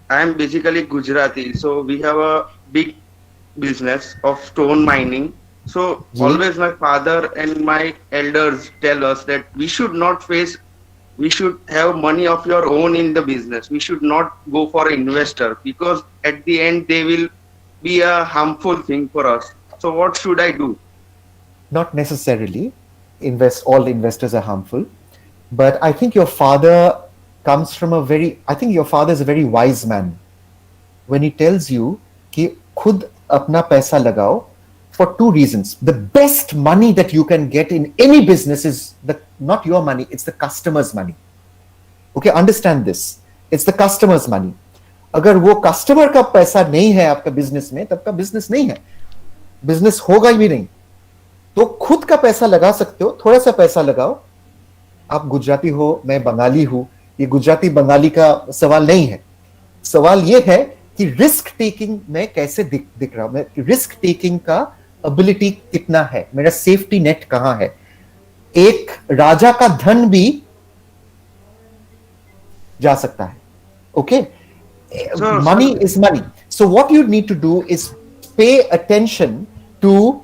I am basically Gujarati, so we have a big business of stone mining. So always my father and my elders tell us that we should have money of your own in the business. We should not go for an investor because at the end they will be a harmful thing for us. So what should I do? Not necessarily. All investors are harmful. But I think your father comes from I think your father is a very wise man. When he tells you कि खुद अपना पैसा लगाओ, for two reasons. The best money that you can get in any business is not your money, it's the customer's money. Okay, understand this. It's the customer's money. अगर वो customer का पैसा नहीं है आपका बिजनेस में, तब का बिजनेस नहीं है, बिजनेस होगा ही नहीं. तो खुद का पैसा लगा सकते हो, थोड़ा सा पैसा लगाओ. आप गुजराती हो, मैं बंगाली हूं, ये गुजराती बंगाली का सवाल नहीं है. सवाल ये है कि रिस्क टेकिंग में कैसे दिख रहा हूं, रिस्क टेकिंग का एबिलिटी कितना है, मेरा सेफ्टी नेट कहां है. एक राजा का धन भी जा सकता है. Okay, money is money. So what you need to do is pay attention to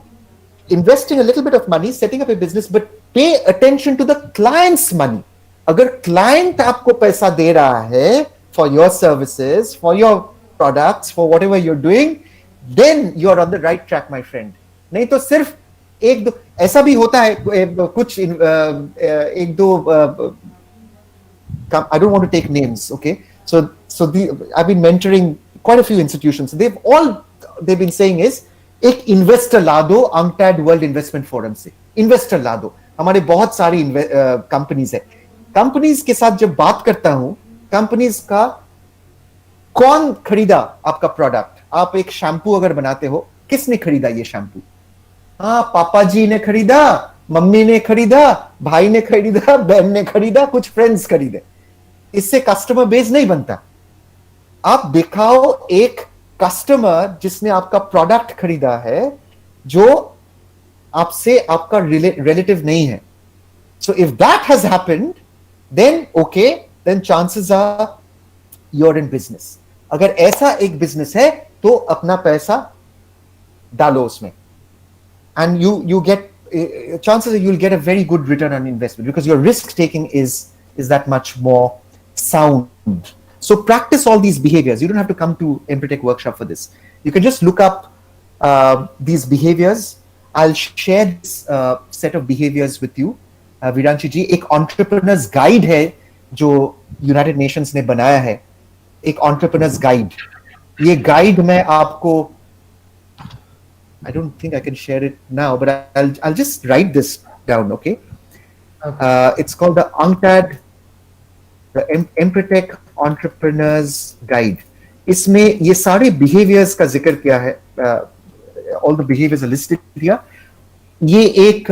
investing a little bit of money, setting up a business, but pay attention to the client's money. अगर client आपको पैसा दे रहा है for your services, for your products, for whatever you're doing, then you're on the right track, my friend. नहीं तो सिर्फ एक दो, ऐसा भी होता है कुछ एक दो, I don't want to take names, okay? So I've been mentoring quite a few institutions. They've been saying is एक इन्वेस्टर ला दो अंकटैड वर्ल्ड इन्वेस्टमेंट फोरम से, इन्वेस्टर ला दो. हमारे बहुत सारी कंपनीज है. कंपनीज के साथ जब बात करता हूं, कंपनीज का कौन खरीदा आपका प्रोडक्ट, आप एक शैम्पू अगर बनाते हो, किसने खरीदा ये शैम्पू? हाँ, पापा जी ने खरीदा, मम्मी ने खरीदा, भाई ने खरीदा, बहन ने खरीदा, कुछ फ्रेंड्स खरीदे। इससे कस्टमर बेस नहीं बनता। आप दिखाओ एक कस्टमर जिसने आपका प्रोडक्ट खरीदा है, जो आपसे आपका रिलेटिव नहीं है। So if that has happened, then okay, then chances are you're in business. अगर ऐसा एक बिजनेस है तो अपना पैसा डालो उसमें, and you get chances are you'll get a very good return on investment because your risk taking is that much more sound. So practice all these behaviors. You don't have to come to Empretec workshop for this. You can just look up these behaviors. I'll share this set of behaviors with you. विरांशी जी, एक entrepreneurs guide है जो United Nations ने बनाया है, एक entrepreneurs guide. ये guide मैं आपको, I don't think I can share it now, but I'll just write this down, okay? It's called the UNCTAD, the Empretec Entrepreneurs Guide. इसमें ये सारे behaviors का जिक्र किया है, all the behaviors are listed here. ये एक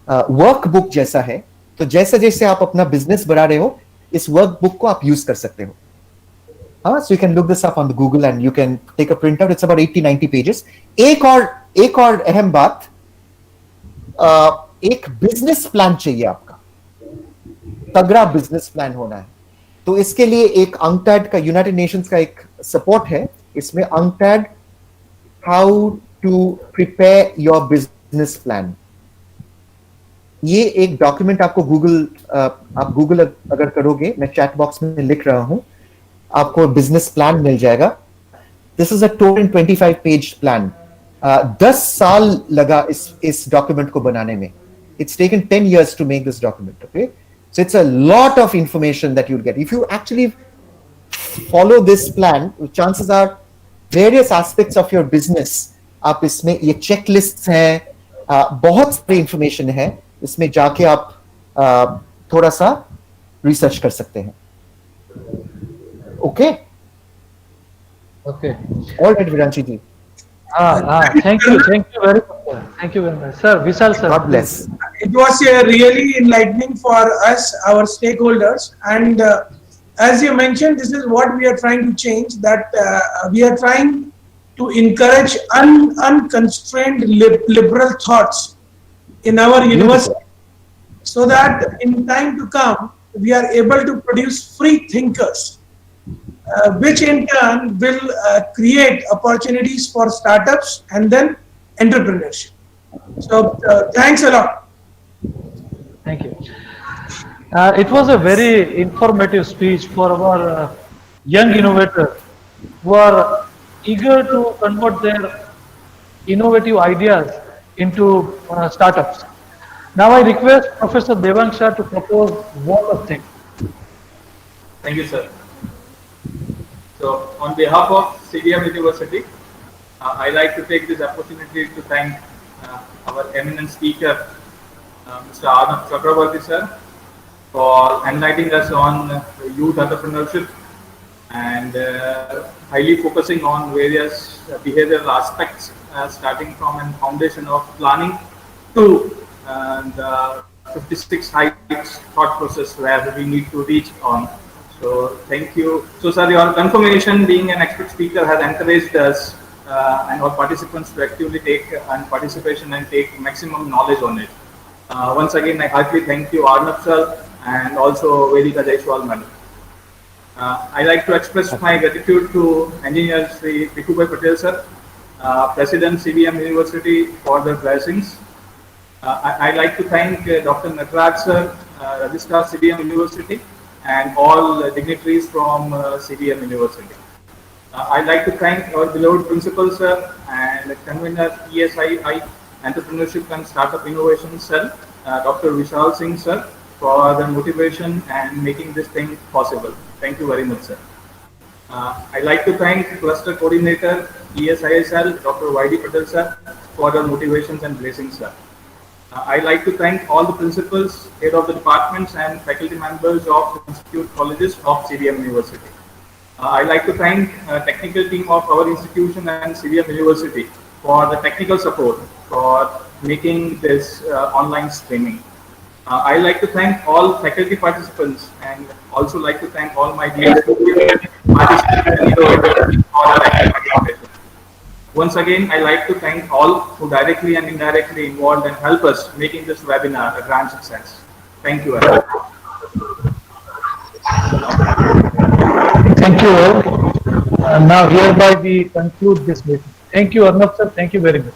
वर्कबुक जैसा है, तो जैसे जैसे आप अपना बिजनेस बढ़ा रहे हो, इस वर्कबुक को आप यूज कर सकते हो। So you can look this up on the Google and you can take a printout. It's about 80-90 pages. एक और अहम बात, एक बिजनेस प्लान चाहिए आपका, तगड़ा बिजनेस प्लान होना है। तो इसके लिए एक UNCTAD का, यूनाइटेड नेशंस का एक सपोर्ट है, इसमें UNCTAD how to prepare your business plan. ये एक डॉक्यूमेंट आपको आप गूगल अगर करोगे, मैं चैट बॉक्स में लिख रहा हूं, आपको बिजनेस प्लान मिल जाएगा। This is a 225 page plan. 10 साल लगा इस डॉक्यूमेंट को बनाने में। It's taken 10 years to make this document, okay? So it's a lot of information that you'll get. If you actually follow this plan, chances are various aspects of your business, आप इसमें ये checklists हैं, बहुत सारी information है, इसमें जाके आप थोड़ा सा रिसर्च कर सकते हैं। Okay Okay. Alright Viranshi ji, Thank you very much, sir. Thank you very much, sir. Vishal sir. God bless. It was really enlightening for us, our stakeholders, and as you mentioned, this is what we are trying to change. That we are trying to encourage unconstrained liberal thoughts in our university, so that in time to come we are able to produce free thinkers, which in turn will create opportunities for startups and then entrepreneurship. So thanks a lot. Thank you. It was a very informative speech for our young innovators who are eager to convert their innovative ideas into startups. Now I request Professor Devang Shah to propose one of thing. Thank you, sir. So, on behalf of CDM University, I like to take this opportunity to thank our eminent speaker, Mr. Arnab Chakrabortty, sir, for enlightening us on youth entrepreneurship and highly focusing on various behavioral aspects, starting from a foundation of planning to the 56 heights thought process where we need to reach on. So thank you. So sir, your confirmation being an expert speaker has encouraged us and our participants to actively take participation and take maximum knowledge on it. Once again, I heartily thank you, Arnab sir, and also Vedika Jaiswal madam. I like to express my gratitude to Engineer Sri Bhikhubhai Patel sir, President CBM University, for their blessings. I like to thank Dr. Nataraj sir, Registrar CBM University, and all dignitaries from CBM University. I'd like to thank our beloved principal sir and convener ESII Entrepreneurship and Startup Innovation Cell, Dr. Vishal Singh sir, for the motivation and making this thing possible. Thank you very much, sir. I'd like to thank Cluster Coordinator ESISL, Dr. YD Patel sir, for the motivations and blessings, sir. I'd like to thank all the principals, head of the departments and faculty members of Institute Colleges of CBM University. I'd like to thank technical team of our institution and CVM University for the technical support for making this online streaming. I'd like to thank all faculty participants and also like to thank all my dear students, participants and innovators for their active participation. Once again, I'd like to thank all who directly and indirectly involved and help us making this webinar a grand success. Thank you, everyone. Thank you all. Now hereby we conclude this meeting. Thank you, Arnab sir. Thank you very much.